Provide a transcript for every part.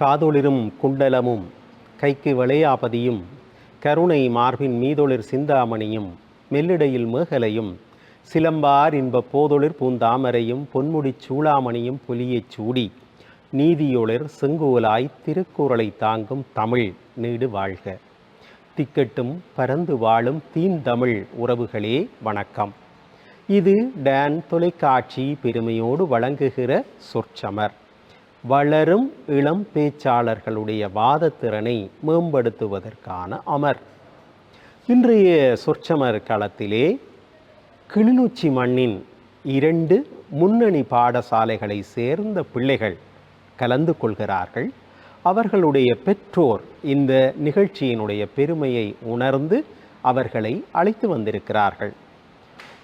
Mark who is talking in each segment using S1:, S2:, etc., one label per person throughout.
S1: காதொளிரும் குண்டலமும் கைக்கு வளையாபதியும் கருணை மார்பின் மீதொளிர் சிந்தாமணியும் மெல்லிடையில் மேகலையும் சிலம்பார் இன்ப போதொளிர் பூந்தாமரையும் பொன்முடிச் சூளாமணியும் புலியைச் சூடி நீதியொளிர் செங்கோலாய் திருக்குறளை தாங்கும் தமிழ் நீடு வாழ்க. திக்கட்டும் பரந்து வாழும் தீந்தமிழ் உறவுகளே வணக்கம். இது டான் தொலைக்காட்சி பெருமையோடு வழங்குகிற சொற்சமர். வளரும் இளம் பேச்சாளர்களுடைய வாதத்திறனை மேம்படுத்துவதற்கான அமர். இன்றைய சொற்சமர் களத்திலே கிளிநொச்சி மண்ணின் 2 முன்னணி பாடசாலைகளை சேர்ந்த பிள்ளைகள் கலந்து கொள்கிறார்கள். அவர்களுடைய பெற்றோர் இந்த நிகழ்ச்சியினுடைய பெருமையை உணர்ந்து அவர்களை அழைத்து வந்திருக்கிறார்கள்.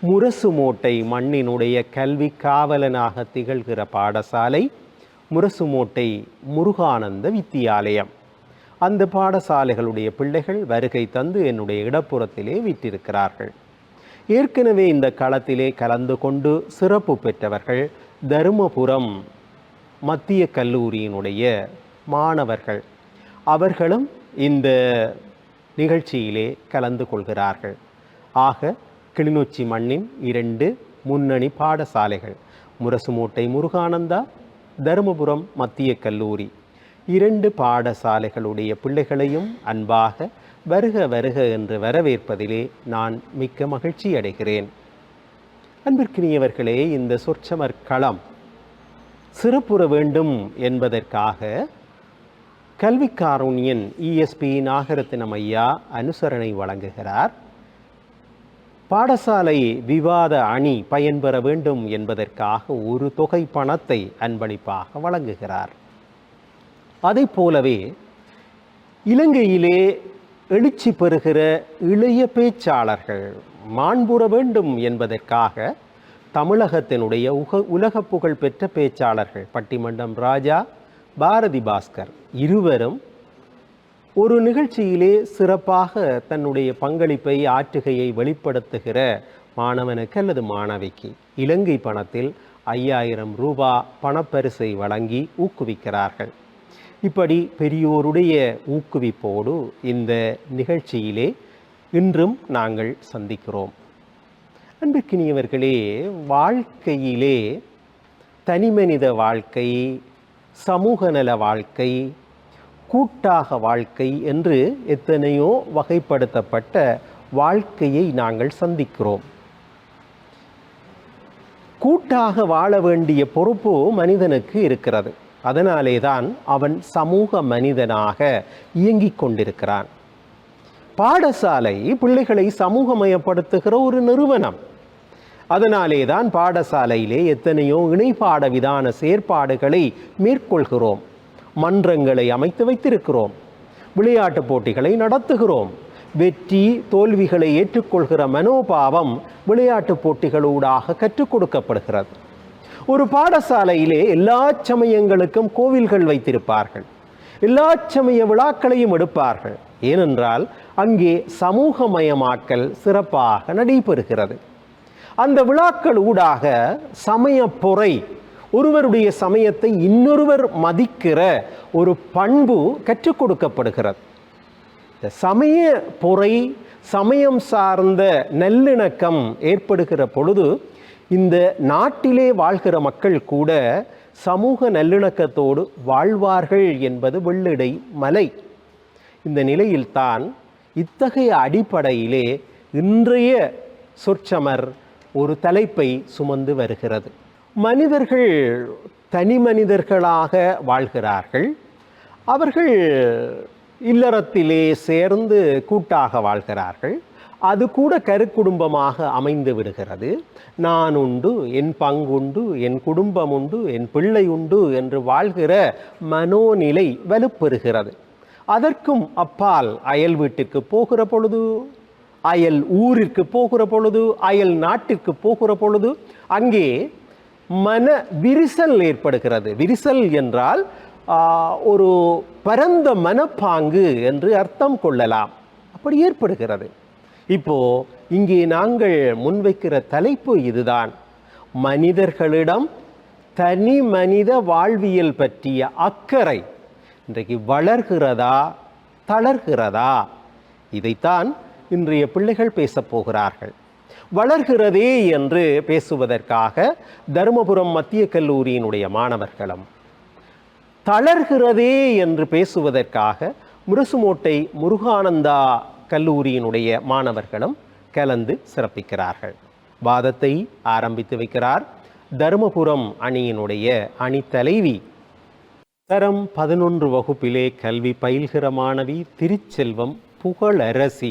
S1: முரசுமோட்டை மண்ணினுடைய கல்வி காவலனாக திகழ்கிற பாடசாலை முரசுமோட்டை முருகானந்த வித்தியாலயம். அந்த பாடசாலைகளுடைய பிள்ளைகள் வருகை தந்து என்னுடைய இடப்புறத்திலே வீற்றிருக்கிறார்கள். ஏற்கனவே இந்த களத்திலே கலந்து கொண்டு சிறப்பு பெற்றவர்கள் தருமபுரம் மத்திய கல்லூரியினுடைய மாணவர்கள். அவர்களும் இந்த நிகழ்ச்சியிலே கலந்து கொள்கிறார்கள். ஆக கிளிநொச்சி மண்ணின் 2 முன்னணி பாடசாலைகள் முரசுமோட்டை முருகானந்தா, தருமபுரம் மத்திய கல்லூரி 2 பாடசாலைகளுடைய பிள்ளைகளையும் அன்பாக வருக வருக என்று வரவேற்பதிலே நான் மிக்க மகிழ்ச்சி அடைகிறேன். அன்பிற்கினியவர்களே, இந்த சொற்சமர் களம் சிறப்புற வேண்டும் என்பதற்காக கல்விக்காருண்யன் ESP நாகரத்தினம் ஐயா அனுசரணை வழங்குகிறார். பாடசாலை விவாத அணி பயன்பெற வேண்டும் என்பதற்காக ஒரு தொகை பணத்தை அன்பளிப்பாக வழங்குகிறார். அதை போலவே இலங்கையிலே எழுச்சி பெறுகிற இளைய பேச்சாளர்கள் மாண்புற வேண்டும் என்பதற்காக தமிழகத்தினுடைய உலக புகழ் பெற்ற பேச்சாளர்கள் பட்டிமன்றம் ராஜா, பாரதி பாஸ்கர் இருவரும் ஒரு நிகழ்ச்சியிலே சிறப்பாக தன்னுடைய பங்களிப்பை ஆற்றுகையை வெளிப்படுத்துகிற மாணவனுக்கு அல்லது மாணவிக்கு இலங்கை பணத்தில் 5000 ரூபாய் பணப்பரிசை வழங்கி ஊக்குவிக்கிறார்கள். இப்படி பெரியோருடைய ஊக்குவிப்போடு இந்த நிகழ்ச்சியிலே இன்றும் நாங்கள் சந்திக்கிறோம். அன்பிற்கினியவர்களே, வாழ்க்கையிலே தனிமனித வாழ்க்கை, சமூக நல வாழ்க்கை, கூட்டாக வாழ்க்கை என்று எத்தனையோ வகைப்படுத்தப்பட்ட வாழ்க்கையை நாங்கள் சந்திக்கிறோம். கூட்டாக வாழ வேண்டிய பொறுப்பு மனிதனுக்கு இருக்கிறது. அதனாலே தான் அவன் சமூக மனிதனாக இயங்கிக் கொண்டிருக்கிறான். பாடசாலை பிள்ளைகளை சமூகமயப்படுத்துகிற ஒரு நிறுவனம். அதனாலே தான் பாடசாலையிலே எத்தனையோ இணைப்பாட விதான செயற்பாடுகளை மேற்கொள்கிறோம். மன்றங்களை அமைத்து வைத்திருக்கிறோம். விளையாட்டு போட்டிகளை நடத்துகிறோம். வெற்றி தோல்விகளை ஏற்றுக்கொள்கிற மனோபாவம் விளையாட்டு போட்டிகளூடாக கற்றுக் கொடுக்கப்படுகிறது. ஒரு பாடசாலையிலே எல்லா சமயங்களுக்கும் கோவில்கள் வைத்திருப்பார்கள். எல்லா சமய விழாக்களையும் எடுப்பார்கள். ஏனென்றால் அங்கே சமூகமயமாக்கல் சிறப்பாக நடைபெறுகிறது. அந்த விழாக்கள் ஊடாக சமய பொறை, ஒருவருடைய சமயத்தை இன்னொருவர் மதிக்கிற ஒரு பண்பு கற்றுக் கொடுக்கப்படுகிறது. இந்த சமய பொறை, சமயம் சார்ந்த நல்லிணக்கம் ஏற்படுகிற பொழுது இந்த நாட்டிலே வாழ்கிற மக்கள் கூட சமூக நல்லிணக்கத்தோடு வாழ்வார்கள் என்பது வெள்ளிடை மலை. இந்த நிலையில்தான் இத்தகைய அடிப்படையிலே இன்றைய சொற்சமர் ஒரு தலைப்பை சுமந்து வருகிறது. மனிதர்கள் தனி மனிதர்களாக வாழ்கிறார்கள். அவர்கள் இல்லறத்திலே சேர்ந்து கூட்டாக வாழ்கிறார்கள். அது கூட கருக்குடும்பமாக அமைந்து விடுகிறது. நான் உண்டு, என் பங்குண்டு, என் குடும்பம் உண்டு, என் பிள்ளை உண்டு என்று வாழ்கிற மனோநிலை வலுப்பெறுகிறது. அதற்கும் அப்பால் அயல் வீட்டிற்கு போகிற பொழுது, அயல் ஊரிற்கு போகிற பொழுது, அயல் நாட்டிற்கு போகிற பொழுது அங்கே மன விரிசல் ஏற்படுகிறது. விரிசல் என்றால் ஒரு பரந்த மனப்பாங்கு என்று அர்த்தம் கொள்ளலாம். அப்படி ஏற்படுகிறது. இப்போ இங்கே நாங்கள் முன்வைக்கிற தலைப்பு இதுதான். மனிதர்களிடம் தனி மனித வாழ்வியல் பற்றிய அக்கறை, இன்றைக்கு வளர்கிறதா தளர்கிறதா? இதைத்தான் இன்றைய பிள்ளைகள் பேசப் போகிறார்கள். வளர்கிறதே என்று பேசுவதற்காக தருமபுரம் மத்திய கல்லூரியினுடைய மாணவர்களும், தளர்கிறதே என்று பேசுவதற்காக முரசுமோட்டை முருகானந்தா கல்லூரியினுடைய மாணவர்களும் கலந்து சிறப்பிக்கிறார்கள். வாதத்தை ஆரம்பித்து வைக்கிறார் தருமபுரம் அணியினுடைய அணி தலைவி, தரம் 11 வகுப்பிலே கல்வி பயில்கிற மாணவி திருச்செல்வம் புகழரசி.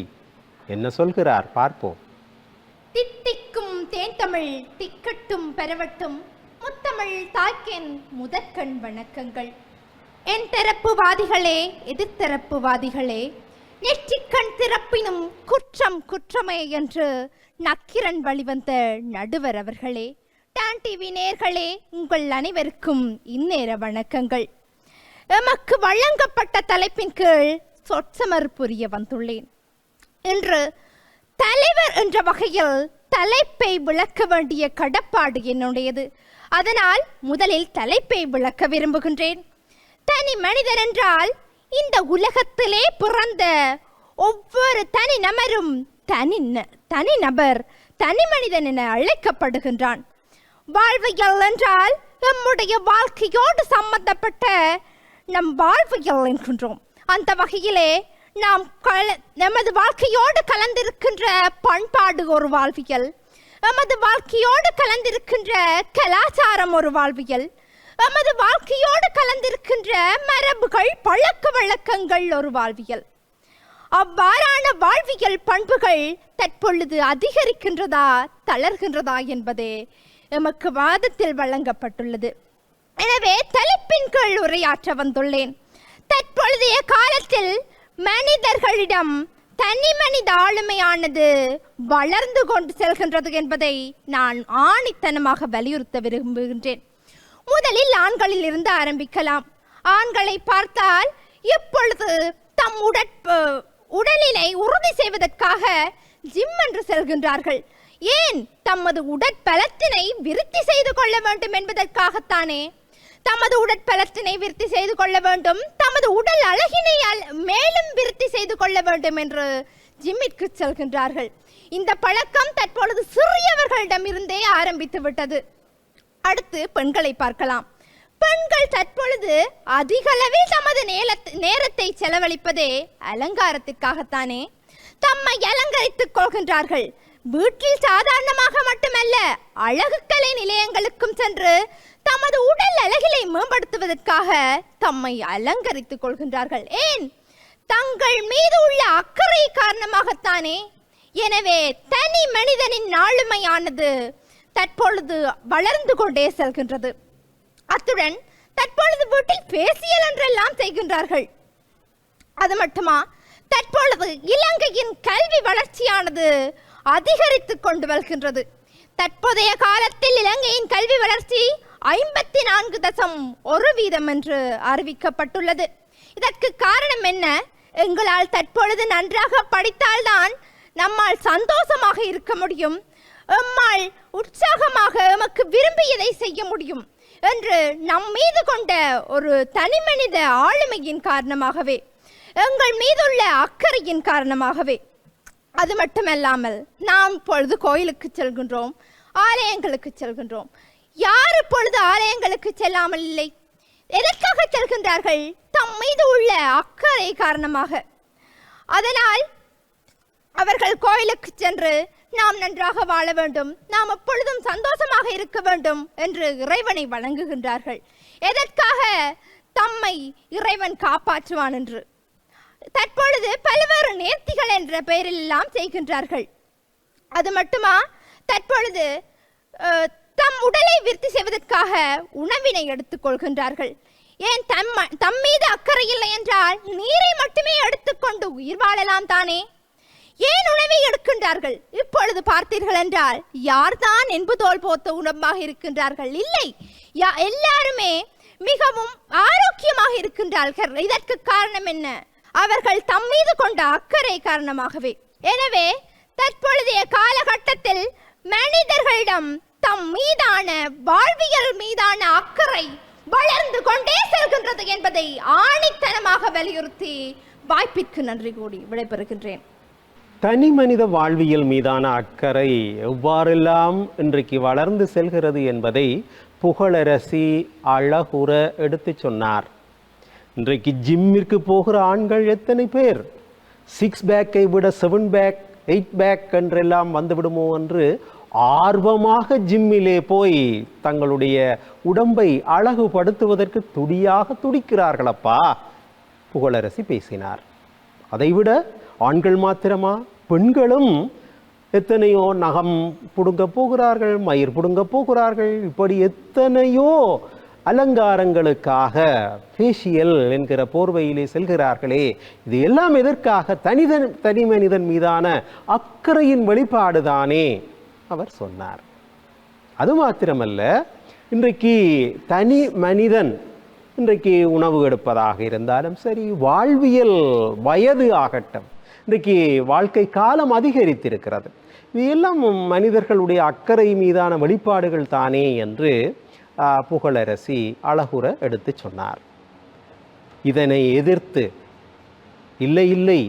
S1: என்ன சொல்கிறார் பார்ப்போம்.
S2: தித்திக்கும் தேன்தமிழ் திக்கட்டும் பெறவட்டும், முத்தமிழ் தாய்க்கென் முதற்கண் வணக்கங்கள். என் தரப்புவாதிகளே, எதிர்த்தரப்புவாதிகளே, நெற்றிக்கண் திறப்பினும் குற்றம் குற்றமே என்று நக்கிரன் வழிவந்த நடுவர் அவர்களே, டான் டிவி நேர்களே, உங்கள் அனைவருக்கும் இந்நேர வணக்கங்கள். எமக்கு வழங்கப்பட்ட தலைப்பின் கீழ் சொற்சமர் புரிய வந்துள்ளேன். இன்று தலைவர் என்ற வகையில் தலைப்பை விளக்க வேண்டிய கடப்பாடு என்னுடையது. அதனால் முதலில் தலைப்பை விளக்க விரும்புகின்றேன். தனி மனிதன் என்றால் இந்த உலகத்திலே பிறந்த ஒவ்வொரு தனி நபரும் தனி நபர் தனி மனிதன் என அழைக்கப்படுகின்றான். வாழ்வியல் என்றால் நம்முடைய வாழ்க்கையோடு சம்பந்தப்பட்ட நம் வாழ்வியல் என்கின்றோம். அந்த வகையிலே நாம் நமது வாழ்க்கையோடு கலந்திருக்கின்ற பண்பாடு ஒரு வாழ்வியல், நமது வாழ்க்கையோடு கலந்திருக்கின்ற கலாச்சாரம் ஒரு வாழ்வியல், நமது வாழ்க்கையோடு கலந்திருக்கின்ற மரபுகள் பழக்க வழக்கங்கள் ஒரு வாழ்வியல். அவ்வாறான வாழ்வியல் பண்புகள் தற்பொழுது அதிகரிக்கின்றதா தளர்கின்றதா என்பதே எமக்கு வாதத்தில் வழங்கப்பட்டுள்ளது. எனவே தலைப்பின் கீழ் உரையாற்ற வந்துள்ளேன். தற்பொழுதைய காலத்தில் மனிதர்களிடம் தனி மனித ஆளுமையானது வளர்ந்து கொண்டு செல்கின்றது என்பதை நான் ஆணித்தனமாக வலியுறுத்த விரும்புகின்றேன். முதலில் ஆண்களில் இருந்து ஆரம்பிக்கலாம். ஆண்களை பார்த்தால் இப்பொழுது தம் உடலினை உறுதி செய்வதற்காக ஜிம் என்று செல்கின்றார்கள். ஏன்? தமது உடற்பலத்தினை விருத்தி செய்து கொள்ள வேண்டும் என்பதற்காகத்தானே. தமது உடற்பலத்தினை விருத்தி செய்து கொள்ள வேண்டும், தமது உடல் அழகினை மேலும் விருத்தி செய்து கொள்ள வேண்டும் என்று ஜிம்மிற்கு செல்கின்றார்கள். இந்த பழக்கம் தற்பொழுது சிறியவர்களிடம் இருந்தே ஆரம்பித்து விட்டது. அடுத்து பெண்களை பார்க்கலாம். பெண்கள் தற்பொழுது அதிகளவில் தமது நேரத்தை செலவழிப்பதே அலங்காரத்திற்காகத்தானே. தம்மை அலங்கரித்துக் கொள்கின்றார்கள். வீட்டில் சாதாரணமாக மட்டுமல்ல, அழகு கலை நிலையங்களுக்கும் சென்று தமது உடல் அழகிலை மேம்படுத்துவதற்காக தம்மை அலங்கரித்துக் கொள்கின்றார்கள். ஏன்? தங்கள் மீது உள்ள அக்கறை காரணமாகத்தானே. எனவே தனி மனிதனின் ஆளுமையானது தற்பொழுது வளர்ந்து கொண்டே செல்கின்றது. அத்துடன் தற்பொழுது வீட்டில் பேசியல் என்றெல்லாம் செய்கின்றார்கள். அது மட்டுமா, தற்பொழுது இலங்கையின் கல்வி வளர்ச்சியானது அதிகரித்து கொண்டு வருகின்றது. தற்போதைய காலத்தில் இலங்கையின் கல்வி வளர்ச்சி 54.1% என்று அறிவிக்கப்பட்டுள்ளது. இதற்கு காரணம் என்ன? எங்களால் தற்பொழுது நன்றாக படித்தால்தான் நம்மால் சந்தோஷமாக இருக்க முடியும், எம்மால் உற்சாகமாக எமக்கு விரும்பியதை செய்ய முடியும் என்று நம் மீது கொண்ட ஒரு தனிமனித ஆளுமையின் காரணமாகவே, எங்கள் மீதுள்ள அக்கறையின் காரணமாகவே. அது மட்டுமல்லாமல் நாம் இப்பொழுது கோயிலுக்கு செல்கின்றோம், ஆலயங்களுக்கு செல்கின்றோம். யார் இப்பொழுது ஆலயங்களுக்கு செல்லாமல் இல்லை? எதற்காக செல்கின்றார்கள்? தம் மீது உள்ள அக்கறை காரணமாக. அதனால் அவர்கள் கோயிலுக்கு சென்று நாம் நன்றாக வாழ வேண்டும், நாம் எப்பொழுதும் சந்தோஷமாக இருக்க வேண்டும் என்று இறைவனை வணங்குகின்றார்கள். எதற்காக? தம்மை இறைவன் காப்பாற்றுவான் என்று. தற்பொழுது பல்வேறு நேர்த்திகள் என்ற பெயரில் எல்லாம் செய்கின்றார்கள். அது மட்டுமா, தற்பொழுது தம் உடலை விருத்தி செய்வதற்காக உணவினை எடுத்துக் கொள்கின்றார்கள். ஏன்? தம் மீது அக்கறை இல்லை என்றால் நீரை மட்டுமே எடுத்துக்கொண்டு உயிர் வாழலாம் தானே. ஏன் உணவை எடுக்கின்றார்கள்? இப்பொழுது பார்த்தீர்கள் என்றால் யார்தான் என்பதோல் போத்த உணவாக இருக்கின்றார்கள்? இல்லை, எல்லாருமே மிகவும் ஆரோக்கியமாக இருக்கின்றார்கள். இதற்கு காரணம் என்ன? அவர்கள் தம் மீது கொண்ட அக்கறை காரணமாகவே. எனவே தற்பொழுதைய காலகட்டத்தில் மனிதர்களிடம் தம் மீதான வாழ்வியல் மீதான அக்கறை வளர்ந்து கொண்டே செல்கின்றது என்பதை ஆணித்தனமாக வலியுறுத்தி வாய்ப்பிற்கு நன்றி கூடி விடைபெறுகின்றேன்.
S1: தனி மனித வாழ்வியல் மீதான அக்கறை எவ்வாறெல்லாம் இன்றைக்கு வளர்ந்து செல்கிறது என்பதை புகழரசி அழகுற எடுத்து சொன்னார். இன்றைக்கு ஜிம்மிற்கு போகிற ஆண்கள் எத்தனை பேர்? 6 பேக்கை விட 7 பேக் 8 பேக் என்றெல்லாம் வந்துவிடுமோ என்று ஆர்வமாக ஜிம்மிலே போய் தங்களுடைய உடம்பை அழகுபடுத்துவதற்கு துடியாக துடிக்கிறார்களப்பா. புகழரசி பேசினார். அதைவிட ஆண்கள் மாத்திரமா, பெண்களும் எத்தனையோ நகம் புடுங்க போகிறார்கள், மயிர் புடுங்க போகிறார்கள். இப்படி எத்தனையோ அலங்காரங்களுக்காக ஃபேஷியல் என்கிற போர்வையிலே செல்கிறார்களே. இது எல்லாம் எதற்காக? தனி மனிதன் மீதான அக்கறையின் வெளிப்பாடுதானே அவர் சொன்னார். அது மாத்திரமல்ல, இன்றைக்கு தனி மனிதன் இன்றைக்கு உணவு எடுப்பதாக இருந்தாலும் சரி, வாழ்வியல் வயது ஆகட்டும், இன்றைக்கு வாழ்க்கை காலம் அதிகரித்திருக்கிறது. இது எல்லாம் மனிதர்களுடைய அக்கறை மீதான வெளிப்பாடுகள் தானே என்று புகழரசி அழகுற எடுத்து சொன்னார். இதனை எதிர்த்து இல்லை இல்லை,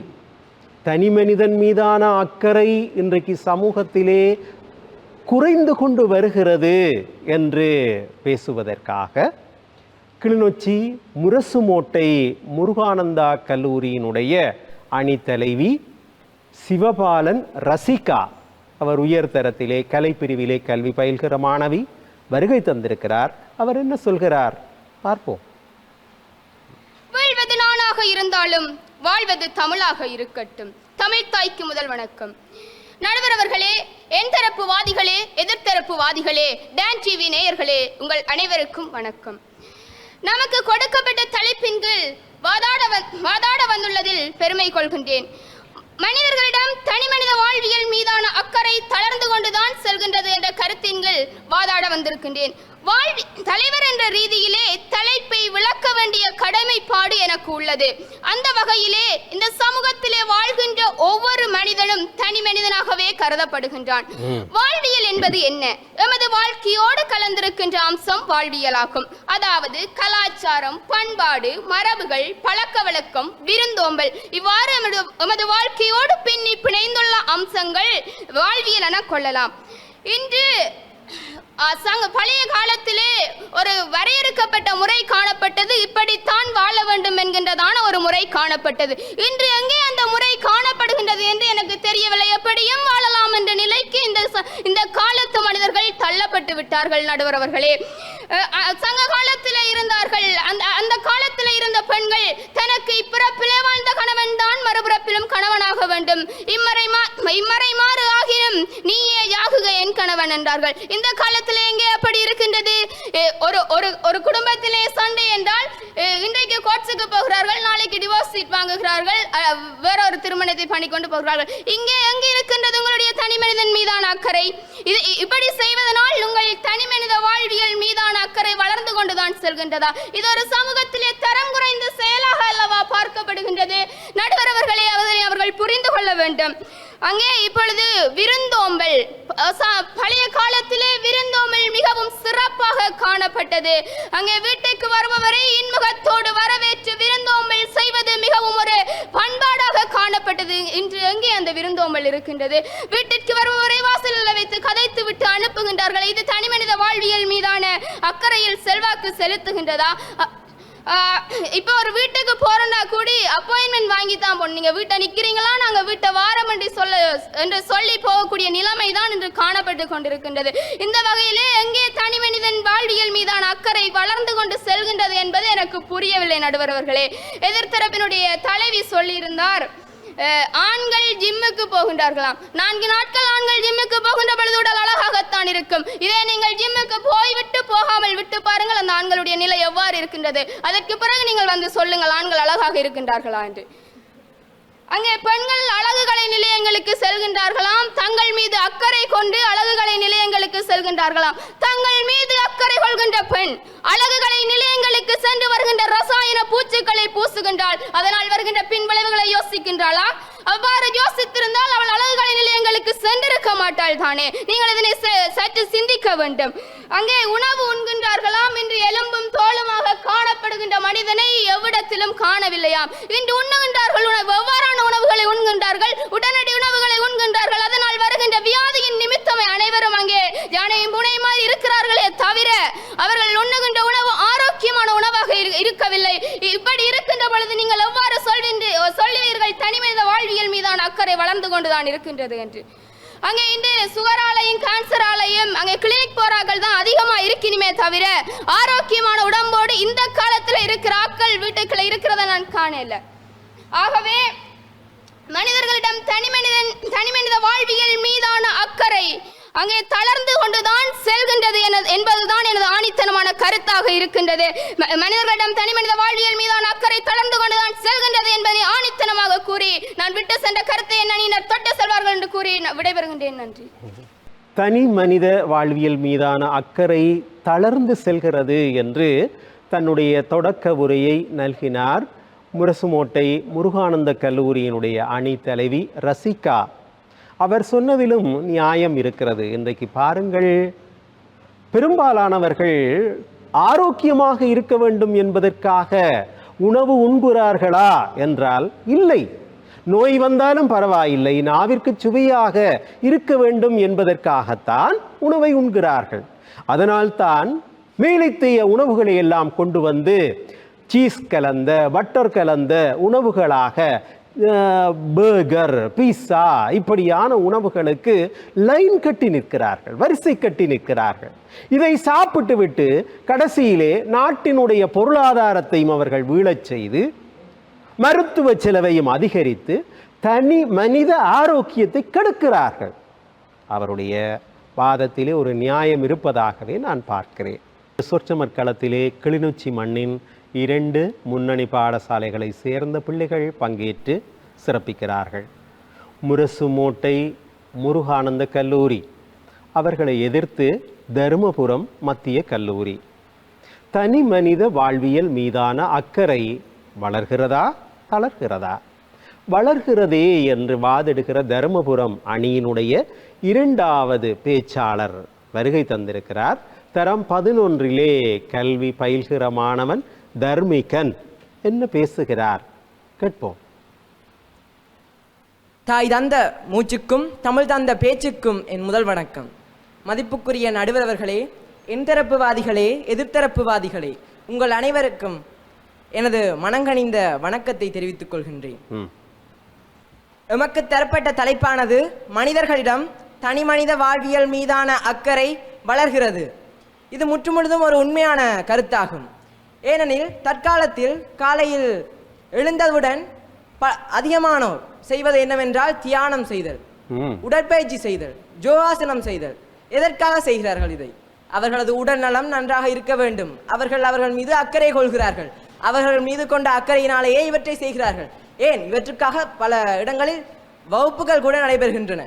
S1: தனி மனிதன் மீதான அக்கறை இன்றைக்கு சமூகத்திலே குறைந்து கொண்டு வருகிறது என்று பேசுவதற்காக கிளிநொச்சி முரசுமோட்டை முருகானந்தா கல்லூரியினுடைய அணித்தலைவி சிவபாலன் ரசிகா, அவர் உயர்தரத்திலே கலைப்பிரிவிலே கல்வி பயில்கிற மாணவி, வருகை தந்திருக்கிறார். அவர் என்ன சொல்கிறார் பார்ப்போம்.
S3: வாழ்வது நானாக இருந்தாலும் வாழ்வது தமிழாக இருக்கட்டும். தமிழ் தாய்க்கு முதல் வணக்கம். நடுவர் அவர்களே, என் தரப்பு வாதிகளே, எதிர்த்தரப்பு வாதிகளே, டான் டிவி நேயர்களே, உங்கள் அனைவருக்கும் வணக்கம். நமக்கு கொடுக்கப்பட்ட தலைப்பின் கீழ் வாதாட வந்துள்ளதில் பெருமை கொள்கின்றேன். மனிதர்களிடம் தனி மனித வாழ்வியல் மீதான அக்கறை தளர்ந்து கொண்டுதான் செல்கின்றது என்ற கருத்தின் கீழ் வாதாட வந்திருக்கின்றேன். தலைவர் என்ற ரீதியிலே தலைப்பை விளக்க வேண்டிய கடமைப்பாடு எனக்கு உள்ளது. அந்த வகையிலே இந்த சமூகத்திலே வாழ்கின்ற ஒவ்வொரு மனிதனும் தனி மனிதனாகவே கருதப்படுகின்றான். வாழ்வியல் என்பது என்ன? எமது வாழ்க்கையோடு கலந்திருக்கின்ற அம்சம் வாழ்வியலாகும். அதாவது கலாச்சாரம், பண்பாடு, மரபுகள், பழக்க வழக்கம், விருந்தோம்பல், இவ்வாறு எமது வாழ்க்கையோடு பின்னி பிணைந்துள்ள அம்சங்கள் வாழ்வியல் என கொள்ளலாம். இன்று பழைய காலத்திலே ஒரு வரையறுக்கப்பட்ட முறை காணப்பட்டது. இப்படித்தான் வாழ வேண்டும் என்கின்றதான ஒரு முறை காணப்பட்டது. இன்று எங்கே அந்த முறை காணப்படுகின்றது என்று எனக்கு தெரியவில்லை. எப்படியும் வாழலாம் என்ற நிலைக்கு இந்த காலத்து மனிதர்கள் தள்ளப்பட்டு விட்டார்கள். நடுவர் அவர்களே, சங்க காலத்தில் இருந்தார்கள். அந்த காலத்தில் இருந்த பெண்கள் தனக்கு இப்பிறப்பிலே வாழ்ந்த கணவன் தான் மறுபிறப்பிலும் கணவனாக வேண்டும். இம்மறை மாறு ஆகினும் நீயே யாகுக என் கணவன் என்றார்கள். இந்த காலத்தில் எங்கே அப்படி இருக்கின்றது? ஒரு குடும்பத்திலே சண்டை என்றால் இன்றைக்கு கோர்ட்ஸுக்கு போகிறார்கள், நாளைக்கு டிவோர்ஸ் சீட் வாங்குகிறார்கள், வேற ஒரு திருமணத்தை பண்ணி கொண்டு போகிறார்கள். இங்கே எங்கே இருக்கின்றது உங்களுடைய தனி மனிதன் மீதான அக்கறை? இப்படி செய்வதனால் உங்கள் தனி மனித வாழ்வியல் மீதான அக்கறை வளர்ந்து கொண்டுதான் செல்கின்றதா? இது ஒரு சமூகத்திலே தரம் குறைந்த செயலாக அல்லவா பார்க்கப்படுகின்றது? நடுவர் அவர்களே, அவர்கள் புரிந்து கொள்ள வேண்டும். அங்கே இப்பொழுது விருந்தோம்பல், பழைய காலத்திலே விருந்தோம்பல் மிகவும் சிறப்பாக காணப்பட்டது. அங்கே வீட்டுக்கு வருபவரை இன்முகத்தோடு வரவேற்று விருந்தோம்பல் செய்வது மிகவும் ஒரு பண்பாடாக காணப்பட்டது. இன்று எங்கே அந்த விருந்தோம்பல் இருக்கின்றது? வீட்டிற்கு வருபவரை வாசலில் வைத்து கதைத்து விட்டு அனுப்புகின்றார்கள். இது தனி மனித வாழ்வியல் மீதான அக்கறையில் செல்வாக்கு செலுத்துகின்றதா? இப்போ ஒரு வீட்டுக்கு போறோம்னா கூடி அப்பாயின்மெண்ட் வாங்கி தான் போகணும். நீங்க வீட்டை நிக்கிறீங்களா, நாங்க வீட்டை வாரம் என்று சொல்லி போகக்கூடிய நிலைமை தான் இன்று காணப்பட்டு கொண்டிருக்கின்றது. இந்த வகையிலே எங்கே தனி மனிதன் வாழ்வியல் மீதான அக்கறை வளர்ந்து கொண்டு செல்கின்றது என்பது எனக்கு புரியவில்லை. நடுவர் அவர்களே, எதிர்த்தரப்பினுடைய தலைவி சொல்லியிருந்தார், ஆண்கள் ஜிம்முக்கு போகின்றார்களாம். 4 நாட்கள் ஆண்கள் ஜிம்முக்கு போகின்ற பொழுது உடல் அழகாகத்தான் இருக்கும். இதே நீங்கள் ஜிம்முக்கு போய்விட்டு போகாமல் விட்டு பாருங்கள், அந்த ஆண்களுடைய நிலை எவ்வாறு இருக்கின்றது. அதற்கு பிறகு நீங்கள் வந்து சொல்லுங்கள் ஆண்கள் அழகாக இருக்கின்றார்களா என்று. அங்கே பெண்கள் அழகுகலை நிலையங்களுக்கு செல்கின்றார்களாம். தங்கள் மீது அக்கறை கொண்டு அழகுகலை நிலையங்களுக்கு செல்கின்றார்களாம். தங்கள் மீது அக்கறை கொள்கின்ற பெண் அழகுகலை நிலையங்களுக்கு சென்று வருகின்ற ரசாயன பூச்சிகளை பூசுகின்றாள். அதனால் வருகின்ற பின்விளைவுகளை யோசிக்கின்றாளா? அவ்வாறு யோசித்திருந்தால் அவள் அழகுகலை நிலையங்களுக்கு சென்றிருக்க மாட்டாள் தானே. நீங்கள் இதனை சற்று சிந்திக்க வேண்டும். அங்கே உணவு உண்கின்றார்களாம். இன்று எலும்பும் தோளும் இடத்திலும் காணவில்லையாம். இன்று உண்ணுகின்றார்கள் எவ்வாறான உணவுகளை உண்கின்றார்கள்? உடனடி உணவுகளை உண்கின்றார்கள். அதனால் வருகின்ற வியாதியின் நிமித்தமே அனைவரும் அங்கே யானையும் புனையுமாறு இருக்கிறார்களே தவிர அவர்கள் உண்ணுகின்ற உணவு ஆரோக்கியமான உணவாக இருக்கவில்லை. இப்படி இருக்கின்ற பொழுது நீங்கள் எவ்வாறு சொல்லுவீர்கள் தனிமனித வாழ்வியல் மீதான அக்கறை வளர்ந்து கொண்டுதான் இருக்கின்றது என்று? அங்கே இன்று சுகர் ஆலையும் கேன்சர் ஆலையும் அங்கே கிளினிக் போறார்கள் தான் அதிகமா இருக்கணுமே தவிர ஆரோக்கியமான உடம்போடு இந்த காலத்துல இருக்கிற ஆட்கள் வீட்டுக்குள்ள இருக்கிறத நான் காணல. ஆகவே மனிதர்களிடம் தனிமனித வாழ்வியல் மீதான அக்கறை அங்கே தளர்ந்து கொண்டுதான் செல்கின்றது என்பதுதான் எனது ஆணித்தனமான கருத்தாக இருக்கின்றது. மனிதர்களிடம் தனிமனித வாழ்வியல் மீதான அக்கறை தளர்ந்து கொண்டுதான் செல்கின்றது என்பதை ஆணித்தனமாக கூறி நான் விட்டு சென்ற கருத்தை என்ன தொட்டு செல்வார்கள் என்று கூறி விடைபெறுகின்றேன். நன்றி.
S1: தனி மனித வாழ்வியல் மீதான அக்கறை தளர்ந்து செல்கிறது என்று தன்னுடைய தொடக்க உரையை நல்கினார் முரசுமோட்டை முருகானந்த கல்லூரியினுடைய அணி தலைவி ரசிகா. அவர் சொன்னதிலும் நியாயம் இருக்கிறது. இன்றைக்கு பாருங்கள், பெரும்பாலானவர்கள் ஆரோக்கியமாக இருக்க வேண்டும் என்பதற்காக உணவு உண்கிறார்களா என்றால் இல்லை. நோய் வந்தாலும் பரவாயில்லை, நாவிற்கு சுவையாக இருக்க வேண்டும் என்பதற்காகத்தான் உணவை உண்கிறார்கள். அதனால்தான் மேலைத்தேய உணவுகளை எல்லாம் கொண்டு வந்து சீஸ் கலந்த பட்டர் கலந்த உணவுகளாக பர்கர் பீஸா இப்படியான உணவுகளுக்கு லைன் கட்டி நிற்கிறார்கள், வரிசை கட்டி நிற்கிறார்கள். இதை சாப்பிட்டு விட்டு கடைசியிலே நாட்டினுடைய பொருளாதாரத்தையும் அவர்கள் வீழச் செய்து மருத்துவ செலவையும் அதிகரித்து தனி மனித ஆரோக்கியத்தை கெடுக்கிறார்கள். அவருடைய வாதத்திலே ஒரு நியாயம் இருப்பதாகவே நான் பார்க்கிறேன். சொற்சமர் களத்திலே கிளிநொச்சி மண்ணின் 2 முன்னணி பாடசாலைகளை சேர்ந்த பிள்ளைகள் பங்கேற்று சிறப்பிக்கிறார்கள். முரசுமோட்டை முருகானந்த கல்லூரி, அவர்களை எதிர்த்து தருமபுரம் மத்திய கல்லூரி. தனி மனித வாழ்வியல் மீதான அக்கறை வளர்கிறதா தளர்கிறதா? வளர்கிறதே என்று வாதிடுகிற தருமபுரம் அணியினுடைய 2வது பேச்சாளர் வருகை தந்திருக்கிறார். தரம் 11 கல்வி பயில்கிற மாணவன் தர்மிகன் என்ன பேசுகிறார் கேட்போம்.
S4: தாய் தந்த மூச்சுக்கும் தமிழ் தந்த பேச்சுக்கும் என் முதல் வணக்கம். மதிப்புக்குரிய நடுவர் அவர்களே, என்தரப்புவாதிகளே, எதிர்த்தரப்புவாதிகளே, உங்கள் அனைவருக்கும் எனது மனங்கனிந்த வணக்கத்தை தெரிவித்துக் கொள்கின்றேன். எமக்கு தரப்பட்ட தலைப்பானது மனிதர்களிடம் தனி மனித வாழ்வியல் மீதான அக்கறை வளர்கிறது. இது முற்றுமுழுதும் ஒரு உண்மையான கருத்தாகும். ஏனெனில் தற்காலத்தில் காலையில் எழுந்தவுடன் அதிகமானோர் செய்வது என்னவென்றால் தியானம் செய்தல், உடற்பயிற்சி செய்தல், யோகாசனம் செய்தல். எதற்காக செய்கிறார்கள் இதை? அவர்களது உடல் நலம் நன்றாக இருக்க வேண்டும். அவர்கள் மீது அக்கறை கொள்கிறார்கள். அவர்கள் மீது கொண்ட அக்கறையினாலேயே இவற்றை செய்கிறார்கள். ஏன், இவற்றுக்காக பல இடங்களில் வகுப்புகள் கூட நடைபெறுகின்றன.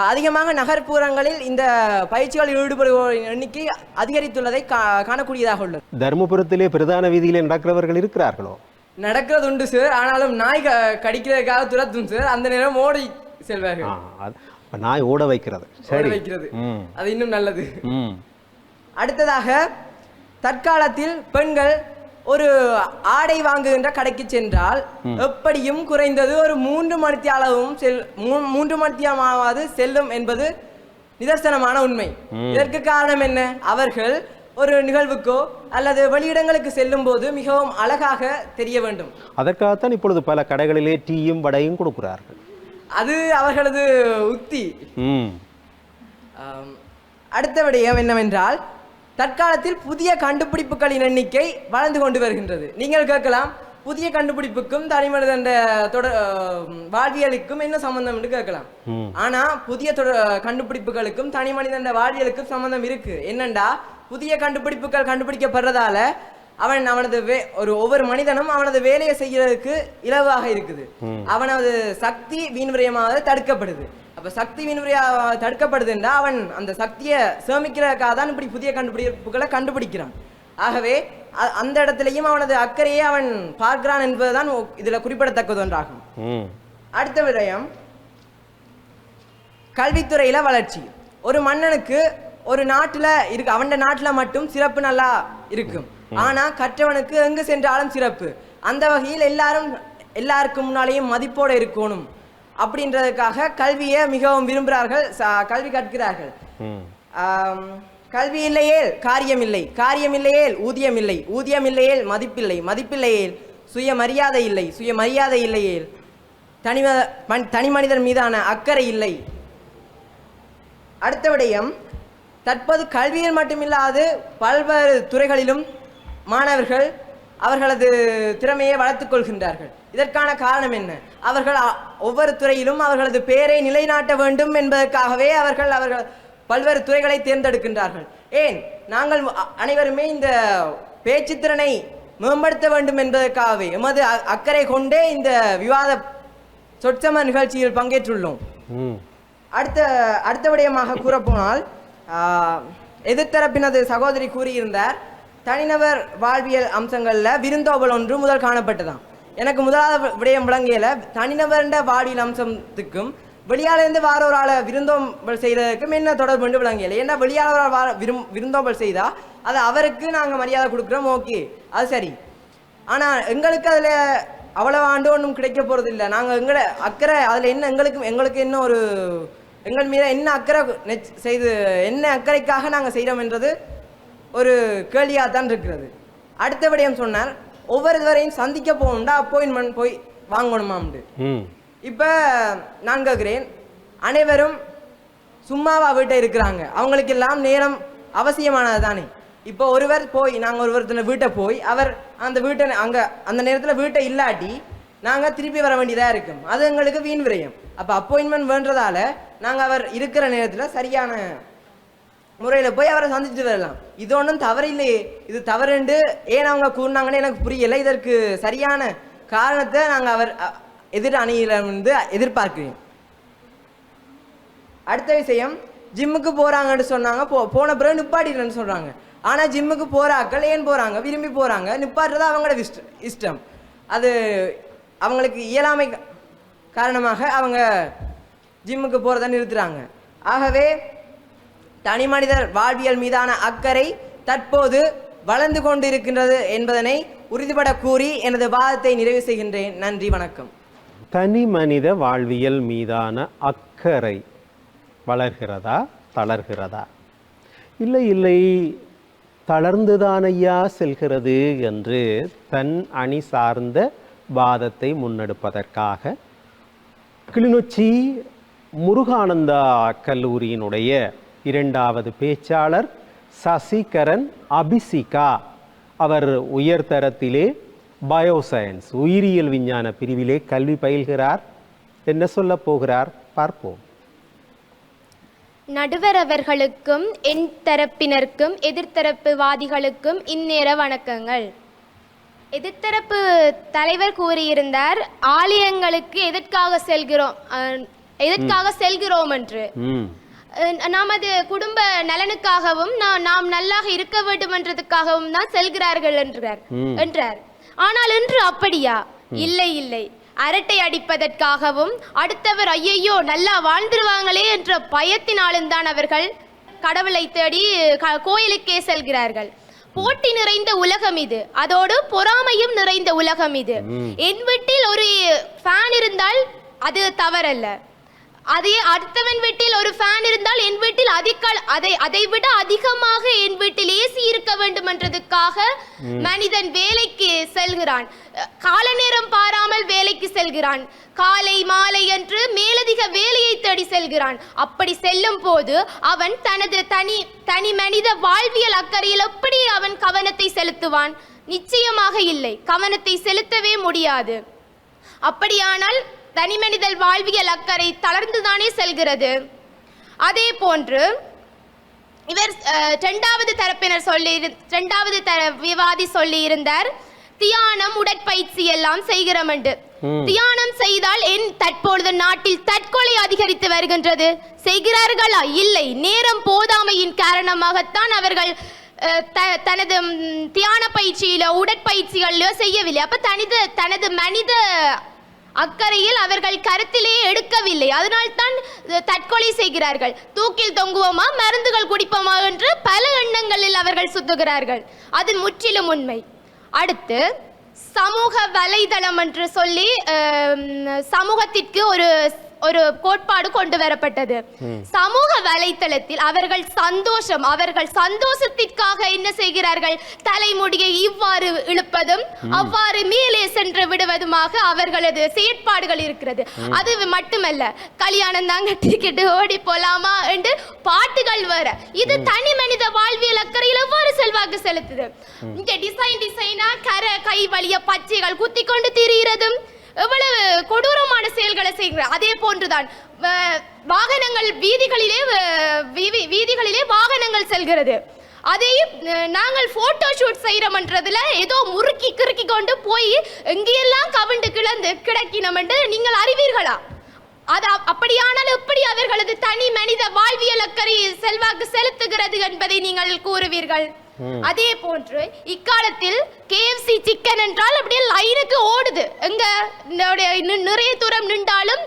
S4: அதிகமாக நகர்ப்புறங்களில் இந்த பயிற்சிகளில் ஈடுபடுவோரின் எண்ணிக்கை அதிகரித்துள்ளதை காணக்கூடியதாக உள்ளது.
S1: தர்மபுரத்திலே பிரதான வீதியிலே நடக்கிறவர்கள் இருக்கிறார்களோ?
S4: நடக்கிறது உண்டு சார். ஆனாலும் நாய் கடிக்கிறதுக்காக துரத்தும் சார். அந்த நேரம் ஓடி செல்வார்கள்.
S1: நாய் ஓட வைக்கிறது, சரி
S4: வைக்கிறது, அது இன்னும் நல்லது. அடுத்ததாக, தற்காலத்தில் பெண்கள் ஒரு ஆடை வாங்குகின்ற கடைக்கு சென்றால் எப்படியும் குறைந்தது ஒரு 3 மணித்தியாவது செல்லும் என்பது நிதர்சனமான உண்மை. இதற்கு காரணம் என்ன? அவர்கள் ஒரு நிகழ்வுக்கோ அல்லது வெளியிடங்களுக்கு செல்லும் போது மிகவும் அழகாக தெரிய வேண்டும்.
S1: அதற்காகத்தான் இப்பொழுது பல கடைகளிலே டீயும் வடையும் கொடுக்கிறார்கள்.
S4: அது அவர்களது உத்தி. அடுத்த விடயம் என்னவென்றால், தற்காலத்தில் புதிய கண்டுபிடிப்புகளின் எண்ணிக்கை வளர்ந்து கொண்டு வருகின்றது. நீங்கள் கேட்கலாம், புதிய கண்டுபிடிப்புக்கும் தனிமனித வாழ்வியலுக்கும் என்ன சம்பந்தம் என்று கேட்கலாம். ஆனா புதிய கண்டுபிடிப்புகளுக்கும் தனிமனித வாழ்வியலுக்கும் சம்பந்தம் இருக்கு. என்னண்டா, புதிய கண்டுபிடிப்புகள் கண்டுபிடிக்கப்படுறதால அவனது ஒவ்வொரு மனிதனும் அவனது வேலையை செய்யறதுக்கு இலவாக இருக்குது. அவனது சக்தி வீண்விரயமாக தடுக்கப்படுது. அப்ப சக்தி வீண்விரயா தடுக்கப்படுதுன்னா அவன் அந்த சக்தியை சேமிக்கிறதுக்காக தான் இப்படி புதிய கண்டுபிடிப்புகளை கண்டுபிடிக்கிறான். ஆகவே அந்த இடத்திலையும் அவனது அக்கறையை அவன் பார்க்கிறான் என்பதுதான் இதுல குறிப்பிடத்தக்கது ஒன்றாகும். அடுத்த விடயம், கல்வித்துறையில வளர்ச்சி. ஒரு மன்னனுக்கு ஒரு நாட்டுல இருக்கு, அவன் நாட்டுல மட்டும் சிறப்பு நல்லா இருக்கும். ஆனா கற்றவனுக்கு எங்கு சென்றாலும் சிறப்பு. அந்த வகையில் எல்லாருக்கும் முன்னாலேயும் மதிப்போடு இருக்கணும் அப்படின்றதுக்காக கல்வியை மிகவும் விரும்புகிறார்கள், கல்வி கற்கிறார்கள். கல்வி இல்லையேல் காரியம் இல்லை, காரியம் இல்லையேல் ஊதியம் இல்லை, ஊதியம் இல்லையேல் மதிப்பில்லை, மதிப்பில்லையேல் சுயமரியாதை இல்லை, சுயமரியாதை இல்லையேல் தனி மனிதன் மீதான அக்கறை இல்லை. அடுத்த விடயம், தற்போது கல்வியில் மட்டுமில்லாது பல்வேறு துறைகளிலும் மாணவர்கள் அவர்களது திறமையை வளர்த்துக் கொள்கின்றார்கள். இதற்கான காரணம் என்ன? அவர்கள் ஒவ்வொரு துறையிலும் அவர்களது பெயரை நிலைநாட்ட வேண்டும் என்பதற்காகவே அவர்கள் பல்வேறு துறைகளை தேர்ந்தெடுக்கின்றார்கள். ஏன், நாங்கள் அனைவருமே இந்த பேச்சுத்திறனை மேம்படுத்த வேண்டும் என்பதற்காகவே எமது அக்கறை கொண்டே இந்த விவாத சொற்சம நிகழ்ச்சியில் பங்கேற்றுள்ளோம். அடுத்த விடயமாக கூறப்போனால், எதிர்த்தரப்பினது சகோதரி கூறியிருந்தார், தனிநபர் வாழ்வியல் அம்சங்களில் விருந்தோம்பல் ஒன்று முதல் காணப்பட்டதாம். எனக்கு முதலாவது விடயம் விளங்கியல தனிநபர்ன்ற வாழ்வியல் அம்சத்துக்கும் வெளியாலேருந்து வார ஒரு ஆளை விருந்தோம்பல் செய்கிறதுக்கும் என்ன தொடர்பு என்று விளங்கியல. ஏன்னா வெளியாளர் விருந்தோம்பல் செய்தால் அது அவருக்கு நாங்கள் மரியாதை கொடுக்குறோம், ஓகே, அது சரி. ஆனால் எங்களுக்கு அதில் அவ்வளவு ஆண்டு ஒன்றும் கிடைக்க போகிறது இல்லை. நாங்கள் எங்களை அக்கறை அதில் என்ன எங்களுக்கு என்ன ஒரு எங்கள் மீது என்ன அக்கறை செய்து என்ன அக்கறைக்காக நாங்கள் செய்கிறோம் என்றது ஒரு கேள்வியாக தான் இருக்கிறது. அடுத்த விடயம் சொன்னார், ஒவ்வொருவரையும் சந்திக்க போகணுண்டா அப்பாயின்மெண்ட் போய் வாங்கணுமாம்ண்டு. இப்போ நான் கேட்குறேன், அனைவரும் சும்மாவா வீட்டை இருக்கிறாங்க? அவங்களுக்கு எல்லாம் நேரம் அவசியமானது தானே. இப்போ ஒருவர் போய் நாங்கள் ஒருத்தர் வீட்டை போய் அவர் அந்த வீட்டை அங்கே அந்த நேரத்தில் வீட்டை இல்லாட்டி நாங்கள் திருப்பி வர வேண்டியதாக இருக்கும். அது எங்களுக்கு வீண் விரயம். அப்போ அப்பாயின்மெண்ட் வேண்டதால நாங்கள் அவர் இருக்கிற நேரத்தில் சரியான முறையில் போய் அவரை சந்திச்சுட்டு வரலாம். இது ஒன்றும் தவறில்லையே. இது தவறுண்டு ஏன் அவங்க கூறினாங்கன்னு எனக்கு புரியலை. இதற்கு சரியான காரணத்தை நாங்கள் அவர் எதிர் அணியிலிருந்து எதிர்பார்க்கிறேன். அடுத்த விஷயம், ஜிம்முக்கு போகிறாங்கன்னு சொன்னாங்க, போன பிறகு நிப்பாட்டிடுறேன்னு சொல்கிறாங்க. ஆனால் ஜிம்முக்கு போகிறாக்கள் ஏன் போகிறாங்க? விரும்பி போகிறாங்க. நிப்பாட்டுறது அவங்களோட இஷ்டம். அது அவங்களுக்கு இயலாமை காரணமாக அவங்க ஜிம்முக்கு போகிறத நிறுத்துகிறாங்க. ஆகவே தனி மனிதர் வாழ்வியல் மீதான அக்கறை தற்போது வளர்ந்து கொண்டிருக்கின்றது என்பதனை உறுதிபட கூறி எனது வாதத்தை நிறைவு செய்கின்றேன். நன்றி, வணக்கம்.
S1: தனி மனித வாழ்வியல் மீதான அக்கறை வளர்கிறதா, தளர்கிறதா? இல்லை இல்லை, தளர்ந்துதான் ஐயா செல்கிறது என்று தன் அணி சார்ந்த வாதத்தை முன்னெடுப்பதற்காக கிளிநொச்சி முருகானந்தா கல்லூரியினுடைய இரண்டாவது பேச்சாளர் சசிகரன் அபிசிகா அவர் உயர்தரத்திலே பயோசயன்ஸ் உயிரியல் விஞ்ஞான பிரிவிலே கல்வி பயில்கிறார். என்ன சொல்ல போகிறார் பார்ப்போம்.
S5: நடுவர் அவர்களுக்கும் என் தரப்பினருக்கும் எதிர்த்தரப்பு வாதிகளுக்கும் இந்நேர வணக்கங்கள். எதிர்த்தரப்பு தலைவர் கூறியிருந்தார், ஆலயங்களுக்கு எதற்காக செல்கிறோம் என்று. நமது குடும்ப நலனுக்காகவும் நாம் நல்லாக இருக்க வேண்டும் என்றதுக்காகவும் தான் செல்கிறார்கள் என்றார். ஆனால் இன்று அப்படியா? இல்லை இல்லை, அரட்டை அடிப்பதற்காகவும் அடுத்தவர் ஐயையோ நல்லா வாழ்ந்துருவாங்களே என்ற பயத்தினாலும் தான் அவர்கள் கடவுளை தேடி கோயிலுக்கே செல்கிறார்கள். போட்டி நிறைந்த உலகம் இது, அதோடு பொறாமையும் நிறைந்த உலகம் இது. என் வீட்டில் ஒரு ஃபேன் இருந்தால் அது தவறல்ல, அதே அடுத்தவன் வீட்டில் ஒரு ஃபேன் இருந்தால் என் வீட்டில் அதை விட அதிகமாக என் வீட்டில் ஏசி இருக்க வேண்டும் என்றதுக்காக மனிதன் வேலைக்கு செல்கிறான். கால நேரம் பாராமல் வேலைக்கு செல்கிறான். காலை மாலை என்று மேலதிக வேலையை தேடி செல்கிறான். அப்படி செல்லும் போது அவன் தனது தனி மனித வாழ்வியல் அக்கறையில் எப்படி அவன் கவனத்தை செலுத்துவான்? நிச்சயமாக இல்லை, கவனத்தை செலுத்தவே முடியாது. அப்படியானால் தனி மனித வாழ்வியல் அக்கறை தளர்ந்துதானே செல்கிறது. அதே போன்று இவர் இரண்டாவது விவாதி சொல்லி இருந்தார், தியானம் உடற்பயிற்சி எல்லாம் செய்கிறோம் என்று. தியானம் செய்தால் தற்பொழுது நாட்டில் தற்கொலை அதிகரித்து வருகின்றது. செய்கிறார்களா? இல்லை. நேரம் போதாமையின் காரணமாகத்தான் அவர்கள் தனது தியான பயிற்சியிலோ உடற்பயிற்சிகளிலோ செய்யவில்லை. அப்ப தனது மனித அக்கறையில் அவர்கள் கருத்திலே எடுக்கவில்லை. அதனால்தான் தற்கொலை செய்கிறார்கள். தூக்கில் தொங்குவோமா, மருந்துகள் குடிப்போமா என்று பல எண்ணங்களில் அவர்கள் சுத்துகிறார்கள். அது முற்றிலும் உண்மை. அடுத்து சமூக வலைதளம் என்று சொல்லி சமூகத்திற்கு ஒரு ஒரு கோட்பாடு கொண்டு வரப்பட்டது. சமூக வலைத்தளத்தில் அவர்கள் சந்தோஷத்திற்காக என்ன செய்கிறார்கள்? தலைமுடியை இவ்வாறு இழுப்பதும் அவ்வாறு மேலே சென்று விடுவதுமாக அவர்களது செயற்பாடுகள் இருக்கிறது. அது மட்டுமல்ல, கல்யாணம் தான் கட்டிக்கிட்டு ஓடி போலாமா என்று பாட்டுகள் வர, இது தனி மனித வாழ்வியல் அக்கறையில் எவ்வாறு செல்வாக்கு செலுத்துது? இங்க டிசைனா கை வழிய பச்சைகள் குத்தி கொண்டு திரிகிறதும் எவ்வளவு கொடூரமான செயல்களை செய்கிறார். அதே போன்றுதான் வாகனங்கள் வீதிகளிலே வாகனங்கள் செல்கிறது. அதை நாங்கள் போட்டோ ஷூட் செய்யறோம்ன்றதுல ஏதோ முறுக்கி கிறுக்கி கொண்டு போய் எங்கெல்லாம் கவிண்டு கிளந்து கிடக்கினோம் என்று நீங்கள் அறிவீர்களா? அது அப்படியானால் எப்படி அவர்களது தனி மனித வாழ்வியல் அக்கறை செல்வாக்கு செலுத்துகிறது என்பதை நீங்கள் கூறுவீர்கள்? அதே போன்று இக்காலத்தில் KFC சிக்கன் என்றால் அப்படியே லைனுக்கு ஓடுது. எங்க நிறைய தூரம் நின்றாலும்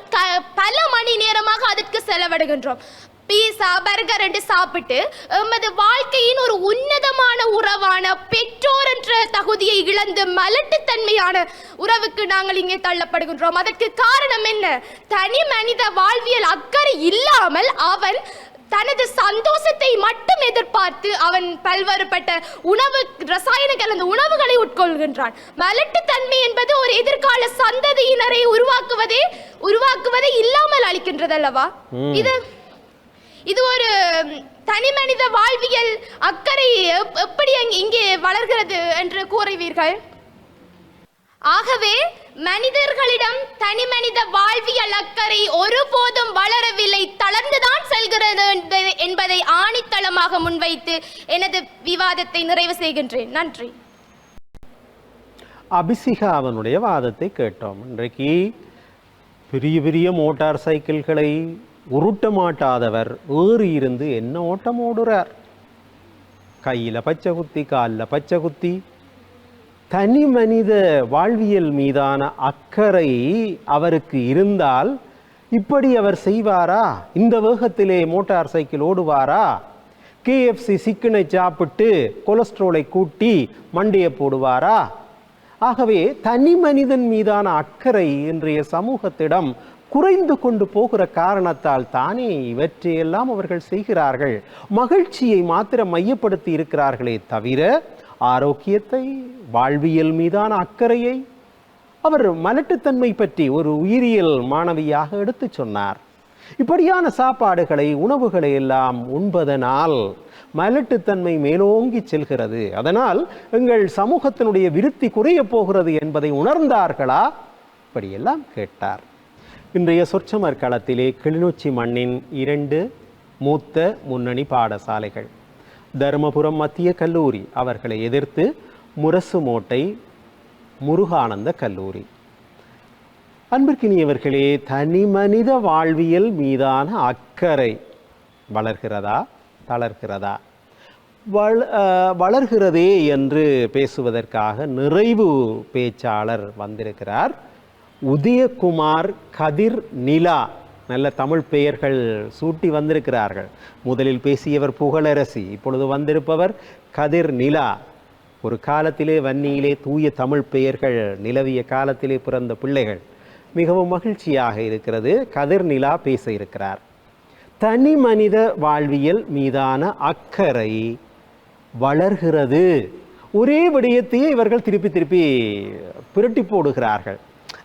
S5: பல மணி நேரமாக அதற்கு செலவிடுகின்றோம். பீஸா பர்கர் என்று சாப்பிட்டு எமது வாழ்க்கையின் ஒரு உன்னதமான உறவான பெற்றோர் என்ற தகுதியை இழந்து மலட்டுத்தன்மையான உறவுக்கு நாங்கள் இங்கே தள்ளப்படுகின்றோம். அதற்கு காரணம் என்ன? தனி மனித வாழ்வியல் அக்கறை இல்லாமல் அவன் தனது சந்தோஷத்தை மட்டும் எதிர்பார்த்து அவன் பல்வேறுபட்ட ரசாயன கலந்த உணவுகளை உட்கொள்கின்றான். மலட்டுத்தன்மை என்பது ஒரு எதிர்கால சந்ததியினரை உருவாக்குவதை இல்லாமல் அளிக்கின்றது அல்லவா? இது ஒரு தனி மனித வாழ்வியல் அக்கறை எப்படி இங்கே வளர்கிறது என்று கூறுவீர்கள்? ஆகவே மனிதர்களிடம் தனி மனித வாழ்வியல் அக்கறை ஒருபோதும் வளரவில்லை, தளர்ந்துதான் செல்கிறது என்பதை ஆணித்தளமாக முன்வைத்து எனது விவாதத்தை நிறைவு செய்கின்றேன். நன்றி.
S1: அபிசிகா அவனுடைய வாதத்தை கேட்டோம். இன்றைக்கு பெரிய பெரிய மோட்டார் சைக்கிள்களை உருட்ட மாட்டாதவர் ஏறி இருந்து என்ன ஓட்டம் ஓடுறார்? கையில் பச்சை குத்தி, காலில் பச்சை குத்தி. தனி மனித வாழ்வியல் மீதான அக்கறை அவருக்கு இருந்தால் இப்படி அவர் செய்வாரா? இந்த வேகத்திலே மோட்டார் சைக்கிள் ஓடுவாரா? KFC சிக்கனை சாப்பிட்டு கொலஸ்ட்ரோலை கூட்டி மண்டையை போடுவாரா? ஆகவே தனி மனிதன் மீதான அக்கறை இன்றைய சமூகத்திடம் குறைந்து கொண்டு போகிற காரணத்தால் தானே இவற்றையெல்லாம் அவர்கள் செய்கிறார்கள். மகிழ்ச்சியை மாத்திரம் மையப்படுத்தி இருக்கிறார்களே தவிர ஆரோக்கியத்தை, வாழ்வியல் மீதான அக்கறையை அவர் மலட்டுத்தன்மை பற்றி ஒரு உயிரியல் மாணவியாக எடுத்து சொன்னார். இப்படியான சாப்பாடுகளை, உணவுகளை எல்லாம் உண்பதனால் மலட்டுத்தன்மை மேலோங்கி செல்கிறது. அதனால் எங்கள் சமூகத்தினுடைய விருத்தி குறைய போகிறது என்பதை உணர்ந்தார்களா? இப்படியெல்லாம் கேட்டார். இன்றைய சொற்சமர் களத்திலே கிளிநொச்சி மண்ணின் 2 மூத்த முன்னணி பாடசாலைகள், தருமபுரம் மத்திய கல்லூரி அவர்களை எதிர்த்து முரசுமோட்டை முருகானந்த கல்லூரி. அன்பிற்கினியவர்களே, தனி மனித வாழ்வியல் மீதான அக்கறை வளர்கிறதா, தளர்கிறதா? வளர்கிறதே என்று பேசுவதற்காக நிறைவு பேச்சாளர் வந்திருக்கிறார். உதயகுமார், கதிர் நிலா, நல்ல தமிழ் பெயர்கள் சூட்டி வந்திருக்கிறார்கள். முதலில் பேசியவர் புகழரசி, இப்பொழுது வந்திருப்பவர் கதிர் நிலா. ஒரு காலத்திலே வன்னியிலே தூய தமிழ் பெயர்கள் நிலவிய காலத்திலே பிறந்த பிள்ளைகள். மிகவும் மகிழ்ச்சியாக இருக்கிறது. கதிர் நிலா பேச இருக்கிறார். தனி மனித வாழ்வியல் மீதான அக்கறை வளர்கிறது. ஒரே விடயத்தையே இவர்கள் திருப்பி திருப்பி புரட்டி போடுகிறார்கள்.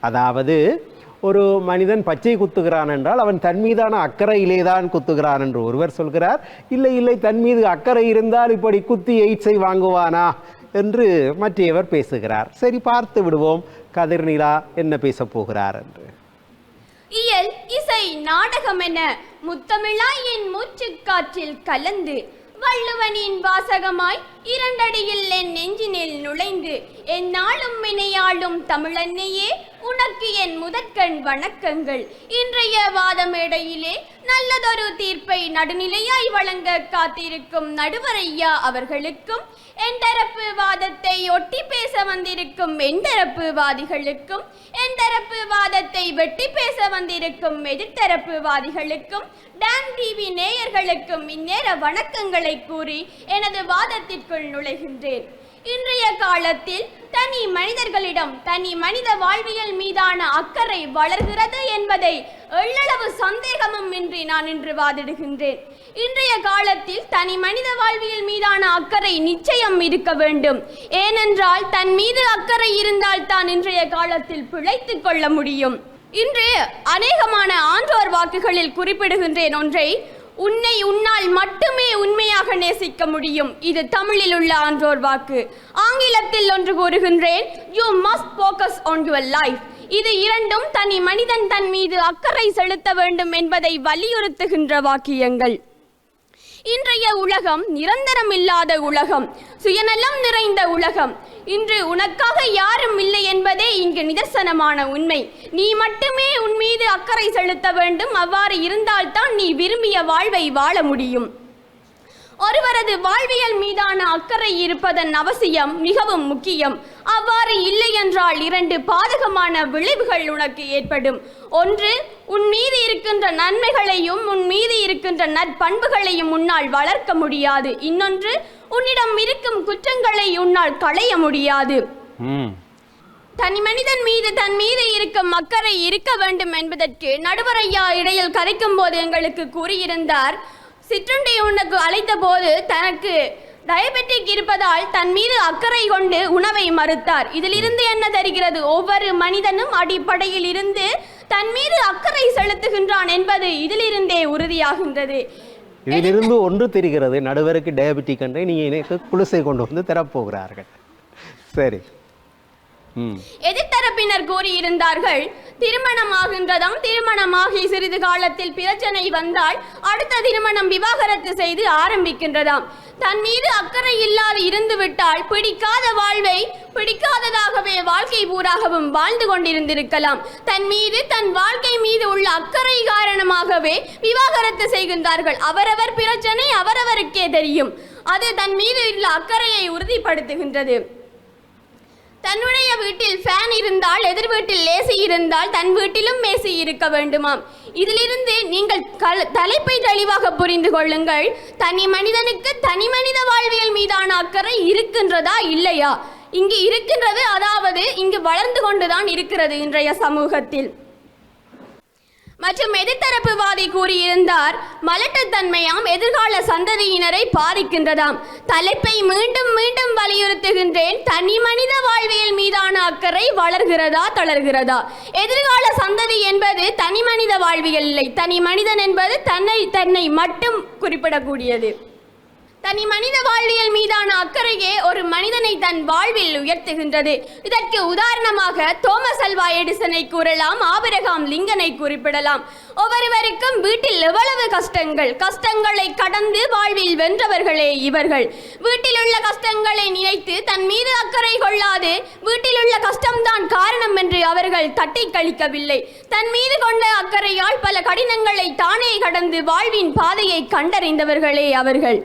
S1: அதாவது ஒரு மனிதன் பச்சை குத்துகிறான் என்றால் அவன் தன் மீதான அக்கறையிலே தான் குத்துகிறான் என்று ஒருவர் சொல்கிறார். இல்லை இல்லை, தன் மீது அக்கறை இருந்தால் இப்படி குத்தி எய்ட்ஸை வாங்குவானா என்று மற்றவர் பேசுகிறார். சரி, பார்த்து விடுவோம் கதிர் நிலா என்ன பேச போகிறார் என்று.
S6: இயல், இசை, நாடகம் என முத்தமிழாய் என் மூச்சு காற்றில் கலந்து வள்ளுவனின் வாசகமாய் 2 அடியில் என் நெஞ்சினில் நுழைந்து என் நாளும் இணையாளும் தமிழன்னையே உனக்கு என் முதற்கண் வணக்கங்கள். இன்றைய வாத மேடையிலே நல்லதொரு தீர்ப்பை நடுநிலையாய் வழங்க காத்திருக்கும் நடுவரையா அவர்களுக்கும், என் தரப்பு வாதத்தை ஒட்டி பேச வந்திருக்கும் எந்தரப்பு வாதிகளுக்கும், என் தரப்பு வாதத்தை வெட்டி பேச வந்திருக்கும் எதிர்த்தரப்பு வாதிகளுக்கும், டான் டிவி நேயர்களுக்கும் இந்நேர வணக்கங்களை கூறி எனது வாதத்திற்குள் நுழைகின்றேன். இன்றைய காலத்தில் தனி மனிதர்களிடம் தனி மனித வாழ்வியல் மீதான அக்கறை வளர்கிறது என்பதை எள்ளளவு சந்தேகமும் இன்றி நான் இன்று வாதிடுகின்றேன். இன்றைய காலத்தில் தனி மனித வாழ்வியல் மீதான அக்கறை நிச்சயம் இருக்க வேண்டும். ஏனென்றால் தன் மீது அக்கறை இருந்தால் தான் இன்றைய காலத்தில் பிழைத்துக் கொள்ள முடியும். இன்று அநேகமான ஆன்றோர் வாக்குகளில் குறிப்பிடுகின்றேன் ஒன்றை: உன்னை உன்னால் மட்டுமே உண்மையாக நேசிக்க முடியும். இது தமிழில் உள்ள ஆன்றோர் வாக்கு. ஆங்கிலத்தில் ஒன்று கூறுகின்றேன்: you must focus on your life. இது இரண்டும் தனி மனிதன் தன் மீது அக்கறை செலுத்த வேண்டும் என்பதை வலியுறுத்துகின்ற வாக்கியங்கள். இன்றைய உலகம் நிரந்தரம் இல்லாத உலகம், சுயநலம் நிறைந்த உலகம். இன்று உனக்காக யாரும் இல்லை என்பதே இங்கு நிதர்சனமான உண்மை. நீ மட்டுமே உன் மீது அக்கறை செலுத்த வேண்டும். அவ்வாறு இருந்தால்தான் நீ விரும்பிய வாழ்வை வாழ முடியும். ஒருவரது வாழ்வியல் மீதான அக்கறை இருப்பதன் அவசியம் மிகவும் முக்கியம். அவ்வாறு இல்லை என்றால் 2 பாதகமான விளைவுகள் உனக்கு ஏற்படும். ஒன்று, உன் மீது இருக்கின்ற நன்மைகளையும் உன் மீது இருக்கின்ற நற்பண்புகளையும் உன்னால் வளர்க்க முடியாது. இன்னொன்று, உன்னிடம் இருக்கும் குற்றங்களை உன்னால் களைய முடியாது. தனி மனிதன் மீது தன் மீது இருக்கும் அக்கறை இருக்க வேண்டும் என்பதற்கு நடுவர் ஐயா இடையில் கரைக்கும் போது எங்களுக்கு கூறியிருந்தார். சிற்றுண்டி உனக்கு அழைத்த போது தனக்கு டயபெட்டிக் இருப்பதால் தன் மீது அக்கறை கொண்டு உணவை மறுத்தார். இதிலிருந்து என்ன தெரிகிறது? ஒவ்வொரு மனிதனும் அடிப்படையில் இருந்து தன் மீது அக்கறை செலுத்துகின்றான் என்பது இதிலிருந்தே உறுதியாகின்றது.
S1: இதிலிருந்து ஒன்று தெரிகிறது: நடுவருக்கு டயபெட்டிக் என்றே நீ எனக்கு குளிசை கொண்டு வந்து தரப்போகிறார்கள். சரி.
S6: எதிர்த்தரப்பினர் கூறியிருந்தார்கள், திருமணமாகின்றதாம். திருமணமாகி சிறிது காலத்தில் பிரச்சனை வந்தால் அடுத்த திருமணம் விவாகரத்து செய்து ஆரம்பிக்கின்றதாம். தன் மீது அக்கறை இல்லாது இருந்து விட்டால் பிடிக்காத வாழ்வை பிடிக்காததாகவே வாழ்க்கை பூராகவும் வாழ்ந்து கொண்டிருந்திருக்கலாம். தன் மீது தன் வாழ்க்கை மீது உள்ள அக்கறை காரணமாகவே விவாகரத்து செய்கின்றார்கள். அவரவர் பிரச்சனை அவரவருக்கே தெரியும். அது தன் மீது உள்ள அக்கறையை உறுதிப்படுத்துகின்றது. தன்னுடைய வீட்டில் ஃபேன் இருந்தால் எதிர் வீட்டில் ஏசி இருந்தால் தன் வீட்டிலும் ஏசி இருக்க வேண்டுமாம். இதிலிருந்து நீங்கள் தலைப்பை தெளிவாக புரிந்து கொள்ளுங்கள். தனி மனிதனுக்கு தனி மனித வாழ்வியல் மீதான அக்கறை இருக்கின்றதா இல்லையா? இங்கு இருக்கின்றது. அதாவது இங்கு வளர்ந்து கொண்டுதான் இருக்கிறது இன்றைய சமூகத்தில். மற்றும் எதிர்த்தரப்புவாதி கூறியிருந்தார், மலட்டுத்தன்மையாம் எதிர்கால சந்ததியினரை பாதிக்கின்றதாம். தலைப்பை மீண்டும் மீண்டும் வலியுறுத்துகின்றேன். தனி மனித வாழ்வியல் மீதான அக்கறை வளர்கிறதா தளர்கிறதா? எதிர்கால சந்ததி என்பது தனி மனித வாழ்வியல் இல்லை. தனி மனிதன் என்பது தன்னை மட்டும் குறிப்பிடக்கூடியது. தனி மனித வாழ்வியல் மீதான அக்கறையே ஒரு மனிதனை தன் வாழ்வில் உயர்த்துகின்றது. இதற்கு உதாரணமாக தோமஸ் அல்வா எடிசனை கூறலாம், ஆபிரகாம் லிங்கனை குறிப்பிடலாம். ஒவ்வொருவருக்கும் வீட்டில் எவ்வளவு கஷ்டங்களை கடந்து வாழ்வில் வென்றவர்களே இவர்கள். வீட்டில் உள்ள கஷ்டங்களை நினைத்து தன் மீது அக்கறை கொள்ளாது வீட்டில் உள்ள கஷ்டம்தான் காரணம் என்று அவர்கள் தட்டி கழிக்கவில்லை. தன் மீது கொண்ட அக்கறையால் பல கடினங்களை தானே கடந்து வாழ்வின் பாதையை கண்டறிந்தவர்களே அவர்கள்.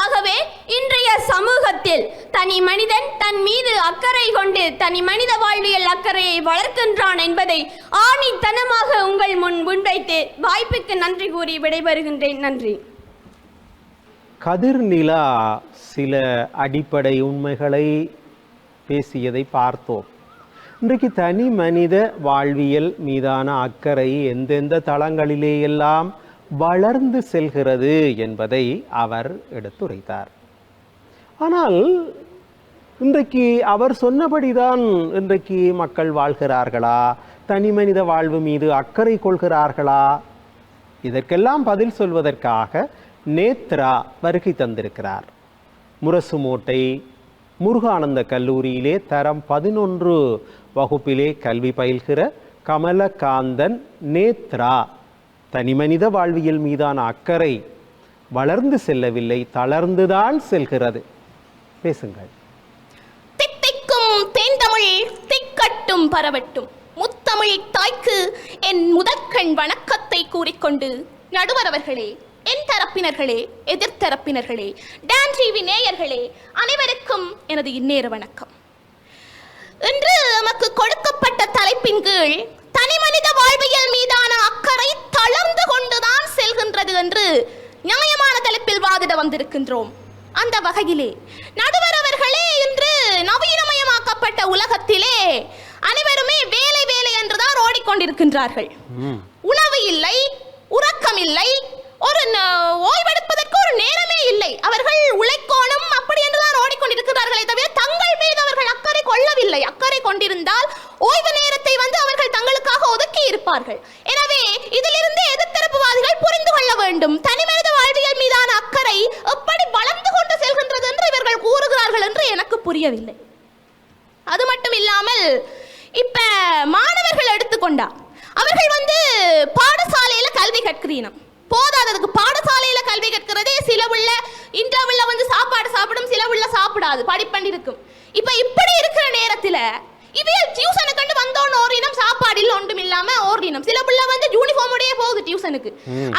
S6: ஆகவே இன்றைய சமூகத்தில் தனி மனிதன் தன் மீது அக்கறை கொண்டு தனி மனித வாழ்வியல் அக்கறையை வளர்க்கின்றான் என்பதை ஆணித்தனமாக உங்கள் முன் முன்வைத்து வாய்ப்புக்கு நன்றி கூறி விடைபெறுகின்றேன். நன்றி.
S1: கதிர்நிலா சில அடிப்படை உண்மைகளை பேசியதை பார்த்தோம். இன்றைக்கு தனி மனித வாழ்வியல் மீதான அக்கறை எந்தெந்த தளங்களிலே எல்லாம் வளர்ந்து செல்கிறது என்பதை அவர் எடுத்துரைத்தார். ஆனால் இன்றைக்கு அவர் சொன்னபடிதான் இன்றைக்கு மக்கள் வாழ்கிறார்களா? தனி மனித வாழ்வு மீது அக்கறை கொள்கிறார்களா? இதற்கெல்லாம் பதில் சொல்வதற்காக நேத்ரா வருகை தந்திருக்கிறார். முரசுமோட்டை முருகானந்த கல்லூரியிலே தரம் 11 வகுப்பிலே கல்வி பயில்கிற கமலகாந்தன் நேத்ரா தனி மனித வாழ்வியல் மீதான அக்கறை வளர்ந்து செல்லவில்லை, தளர்ந்துதான் செல்கிறது. பேசுங்கள்.
S3: தித்திக்கும் தேந்தமிழ் திக்கட்டும் பரவட்டும். முத்தமிழ் தாய்க்கு என் முதற்கண் வணக்கத்தை கூறிக்கொண்டு, நடுவர் அவர்களே, என் தரப்பினர்களே, எதிர்த்தரப்பினர்களே, டான் டிவி நேயர்களே, அனைவருக்கும் எனது இந்நேர வணக்கம். இன்று நமக்கு கொடுக்கப்பட்ட தலைப்பின் கீழ் தனி மனித வாழ்வியல் மீதான அக்கறை தளர்ந்து கொண்டுதான் செல்கின்றது என்று நியாயமான தலைப்பில் வாதிட வந்திருக்கின்றோம்.
S7: அந்த வகையிலே நடுவர் அவர்களே, இன்று நவீனமயமாக்கப்பட்ட உலகத்திலே அனைவருமே வேலை வேலை என்றுதான் ஓடிக்கொண்டிருக்கின்றார்கள். உணவு இல்லை, உறக்கம் இல்லை, ஒரு ஓய்வெடுப்பதற்கு ஒரு நேரமே இல்லை. அவர்கள் உழைக்கோணும் அப்படி என்றுதான் ஓடிக்கொண்டிருக்கிறார்களே தவிர தங்கள் மீது அவர்கள் அக்கறை கொள்ளவில்லை. அக்கறை கொண்டிருந்தால் ஓய்வு நேரத்தை அவர்கள் தங்களுக்காக ஒதுக்கி இருப்பார்கள். எனவே இதிலிருந்து எதிர்த்தரப்புவாதிகள் புரிந்து கொள்ள வேண்டும், தனிமனித வாழ்வியல் மீதான அக்கறை எப்படி வளர்ந்து கொண்டு செல்கின்றது என்று இவர்கள் கூறுகிறார்கள் என்று எனக்கு புரியவில்லை. அது மட்டும் இல்லாமல் இப்ப மாணவர்கள் எடுத்துக்கொண்டா அவர்கள் பாடசாலையில கல்வி கற்கிறீனம் போதாததுக்கு பாடசாலையில கல்வி கற்கிறதே சில உள்ள இன்டர்வெல்ல சாப்பாடு சாப்பிடும், சில உள்ள சாப்பிடாது, படிப்பண்டி இருக்கும். இப்ப இப்படி இருக்கிற நேரத்துல இவையில் டியூஷனுக்கு கண்டு வந்தோன்னு ஓரினம், சாப்பாடு இல்ல ஒன்றும் இல்லாம ஓரினம். சில பிள்ளை யூனிஃபார்மோடயே போகுது டியூஷனுக்கு.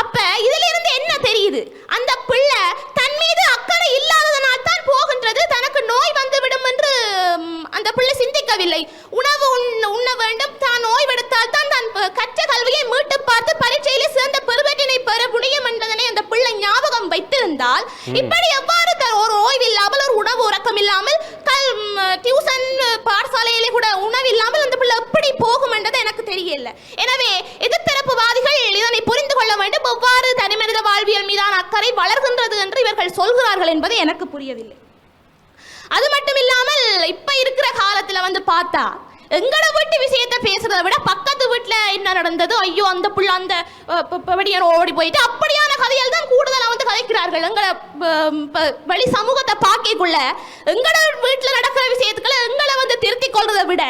S7: அப்ப இதுல இருந்து என்ன தெரியுது, அந்த பிள்ளை தன் மீது அக்கறை இல்லாததனால் தான் போகின்றது, தனக்கு நோய் விடும் என்று அந்த பிள்ளை சிந்திக்கவில்லை. உணவு உண்ண வேண்டும், தான் ஓய்வெடுத்தால் தான் தான் கற்ற கல்வியை மீட்டு பார்த்து பரீட்சையிலே சிறந்த பெருவற்றினை பெற முடியும் என்பதனை அந்த பிள்ளை ஞாபகம் வைத்திருந்தால் இப்படி எவ்வாறு ஒரு ஓய்வு இல்லாமல், ஒரு உணவு உறக்கம் இல்லாமல், டியூஷன் பாடசாலையிலே கூட உணவு இல்லாமல் அந்த பிள்ளை எப்படி போகும் என்றது எனக்கு தெரியல. எனவே எதிர்த்தரப்புவாதிகள் இதனை புரிந்து கொள்ள வேண்டும், எவ்வாறு தனிமனித வாழ்வியல் மீதான அக்கறை வளர்கின்றது என்று இவர்கள் சொல்கிறார்கள் என்பது எனக்கு புரியவில்லை. அது மட்டும் இல்லாமல் இப்ப இருக்கிற காலத்துல பார்த்தா எங்கள வீட்டு விஷயத்தை பேசுறதை விட பக்கத்து வீட்டுல என்ன நடந்தது, ஐயோ அந்த புள்ள அந்த ஓடி போயிட்டு அப்படியான கதைகள் தான் கூடுதலா கதைக்கிறார்கள். எங்களை வெளி சமூகத்தை பார்க்கக்குள்ள எங்களோட வீட்டுல நடக்கிற விஷயத்துக்களை எங்களை திருத்திக் கொள்றதை விட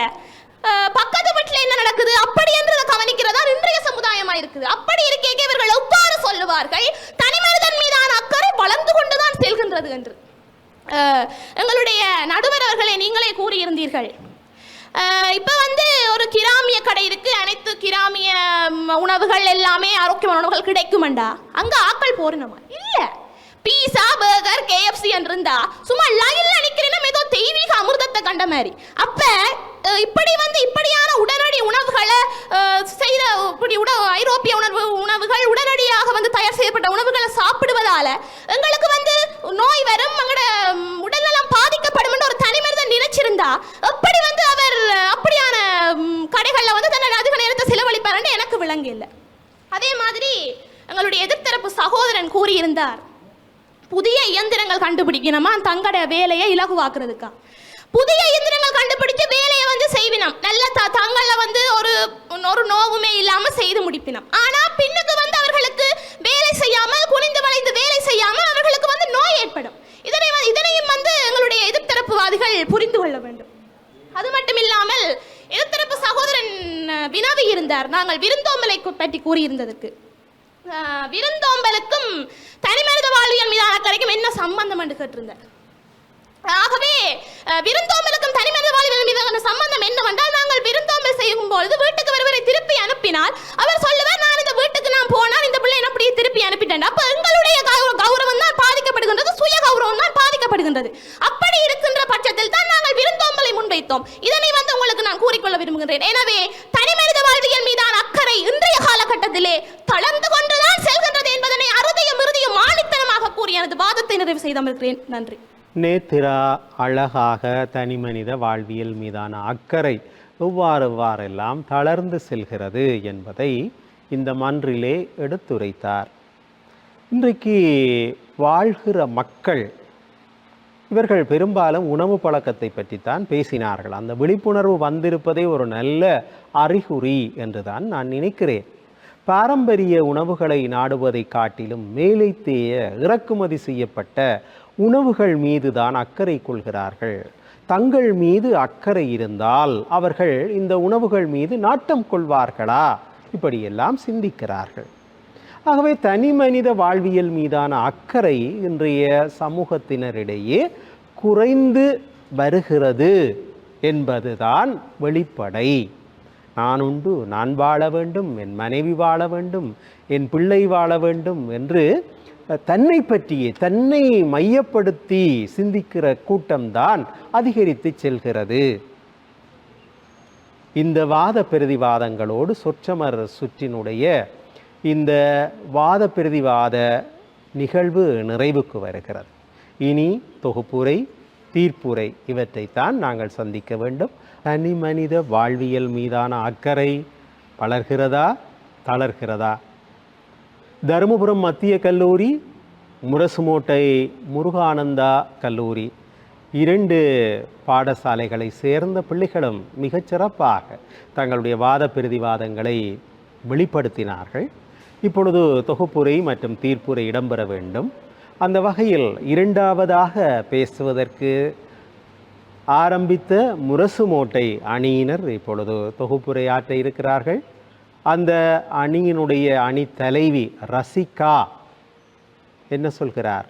S7: பக்கத்து வீட்டுல என்ன நடக்குது அப்படி என்றதை கவனிக்கிறதா இன்றைய சமுதாயமா இருக்குது. அப்படி இருக்க இவர்கள் எவ்வாறு சொல்லுவார்கள் தனிமனிதன் மீதான அக்கறை வளர்ந்து கொண்டுதான் செல்கின்றது என்று. எங்களுடைய நடுவர் அவர்களை நீங்களே கூறியிருந்தீர்கள். இப்ப ஒரு கிராமிய கடை இருக்கு, அனைத்து கிராமிய உணவுகள் எல்லாமே ஆரோக்கியமான உணவுகள் கிடைக்குமாண்டா, அங்க ஆக்கள் போறணுமா? இல்ல, பீஸா பர்கர் KFC இருந்தா சும்மா லைன்ல நிக்கிறேன்னா ஏதோ தெய்வீக அமிர்தத்தை கண்ட மாதிரி. அப்ப இப்படி இப்படியான உடனடி உணவுகளை செய்த ஐரோப்பிய உணவுகள் உடனடியாக தயார் செய்யப்பட்ட உணவுகளை சாப்பிடுவதால எங்களுக்கு நோய் வரும், எங்களோட உடல்நலம் பாதிக்கப்படும் என்று ஒரு தனிமனிதன் நினைச்சிருந்தா எப்படி அவர் அப்படியான கடைகள்ல தன்னோட அதிக நேரத்தை செலவழிப்பார் எனக்கு விளங்க இல்லை. அதே மாதிரி எங்களுடைய எதிர்த்தரப்பு சகோதரன் கூறியிருந்தார், புதிய இயந்திரங்கள் கண்டுபிடிக்கணுமா தங்கட வேலையை இலகுவாக்குறதுக்கா. புதிய இயந்திரங்கள் கண்டுபிடிச்சு வேலையை செய்வினம், நல்ல தங்கள்ல ஒரு நோவுமே இல்லாம செய்து முடிப்பினம். ஆனா பின்னுக்கு அவர்களுக்கு வேலை செய்யாமல், குனிந்து வளைந்து வேலை செய்யாமல் அவர்களுக்கு நோய் ஏற்படும். இதனையும் எங்களுடைய எதிர்த்தரப்புவாதிகள் புரிந்து கொள்ள வேண்டும். அது மட்டும் இல்லாமல் எதிர்த்தரப்பு சகோதரன் வினவி இருந்தார், நாங்கள் விருந்தோம்பலை பற்றி கூறியிருந்ததற்கு. விருந்தோம்பலுக்கும் தனிமனித வாழ்வியல் மீதான அக்கறைக்கும் என்ன சம்பந்தம் என்று கேட்டிருந்தார். ஆகவே விருந்தோம்பலுக்கும் தனிமனித வாழ்வியல் மீதான சம்பந்தம் என்னவென்றால், நாங்கள் விருந்தோம்பல் செய்யும் பொழுது வீட்டுக்கு ஒருவரை திருப்பி அனுப்பினால் அவர் சொல்லுவார், நான் இந்த வீட்டுக்கு நான் போனால் இந்த பிள்ளை அப்படி திருப்பி அனுப்பிட்டேன். அப்ப எங்களுடைய கௌரவம் தான் பாதிக்கப்படுகின்றது, சுய கௌரவம் தான் பாதிக்கப்படுகின்றது. அப்படி இருக்கின்ற பட்சத்தில் தான் நாங்கள் விருந்தோம்பலை முன்வைத்தோம். இதனை உங்களுக்கு நான் கூறிக்கொள்ள விரும்புகின்றேன். எனவே தனிமனித வாழ்வியல் மீதான அக்கறை இன்றைய காலகட்டத்திலே தளர்ந்து கொண்டுதான் செல்கின்றது என்பதனை அறுதியும் ஆணித்தனமாக கூறி எனது வாதத்தை நிறைவு செய்தமர்கிறேன். நன்றி.
S1: நேத்திரா அழகாக தனிமனித வாழ்வியல் மீதான அக்கறை எவ்வாறெல்லாம் தளர்ந்து செல்கிறது என்பதை இந்த மன்றிலே எடுத்துரைத்தார். இன்றைக்கு வாழ்கிற மக்கள் இவர்கள் பெரும்பாலும் உணவு பழக்கத்தை பற்றித்தான் பேசினார்கள். அந்த விழிப்புணர்வு வந்திருப்பதே ஒரு நல்ல அறிகுறி என்றுதான் நான் நினைக்கிறேன். பாரம்பரிய உணவுகளை நாடுவதை காட்டிலும் மேலைத்தேய இறக்குமதி செய்யப்பட்ட உணவுகள் மீது தான் அக்கறை கொள்கிறார்கள். தங்கள் மீது அக்கறை இருந்தால் அவர்கள் இந்த உணவுகள் மீது நாட்டம் கொள்வார்களா, இப்படியெல்லாம் சிந்திக்கிறார்கள். ஆகவே தனி மனித வாழ்வியல் மீதான அக்கறை இன்றைய சமூகத்தினரிடையே குறைந்து வருகிறது என்பதுதான் வெளிப்படை. நான் உண்டு, நான் வாழ வேண்டும், என் மனைவி வாழ வேண்டும், என் பிள்ளை வாழ வேண்டும் என்று தன்னை பற்றியே தன்னை மையப்படுத்தி சிந்திக்கிற கூட்டம்தான் அதிகரித்து செல்கிறது. இந்த வாத பிரதிவாதங்களோடு சொற்றமர் சுற்றினுடைய இந்த வாத பிரதிவாத நிகழ்வு நிறைவுக்கு வருகிறது. இனி தொகுப்புரை, தீர்ப்புரை இவற்றைத்தான் நாங்கள் சந்திக்க வேண்டும். தனி மனித வாழ்வியல் மீதான அக்கறை வளர்கிறதா, தளர்கிறதா? தருமபுரம் மத்திய கல்லூரி, முரசுமோட்டை முருகானந்தா கல்லூரி 2 பாடசாலைகளை சேர்ந்த பிள்ளைகளும் மிகச்சிறப்பாக தங்களுடைய வாத பிரதிவாதங்களை வெளிப்படுத்தினார்கள். இப்பொழுது தொகுப்புரை மற்றும் தீர்ப்புரை இடம்பெற வேண்டும். அந்த வகையில் 2வதாக பேசுவதற்கு ஆரம்பித்த முரசுமோட்டை அணியினர் இப்பொழுது தொகுப்புரை ஆற்ற இருக்கிறார்கள். அந்த அணியினுடைய அணி தலைவி ரசிகா என்ன சொல்கிறார்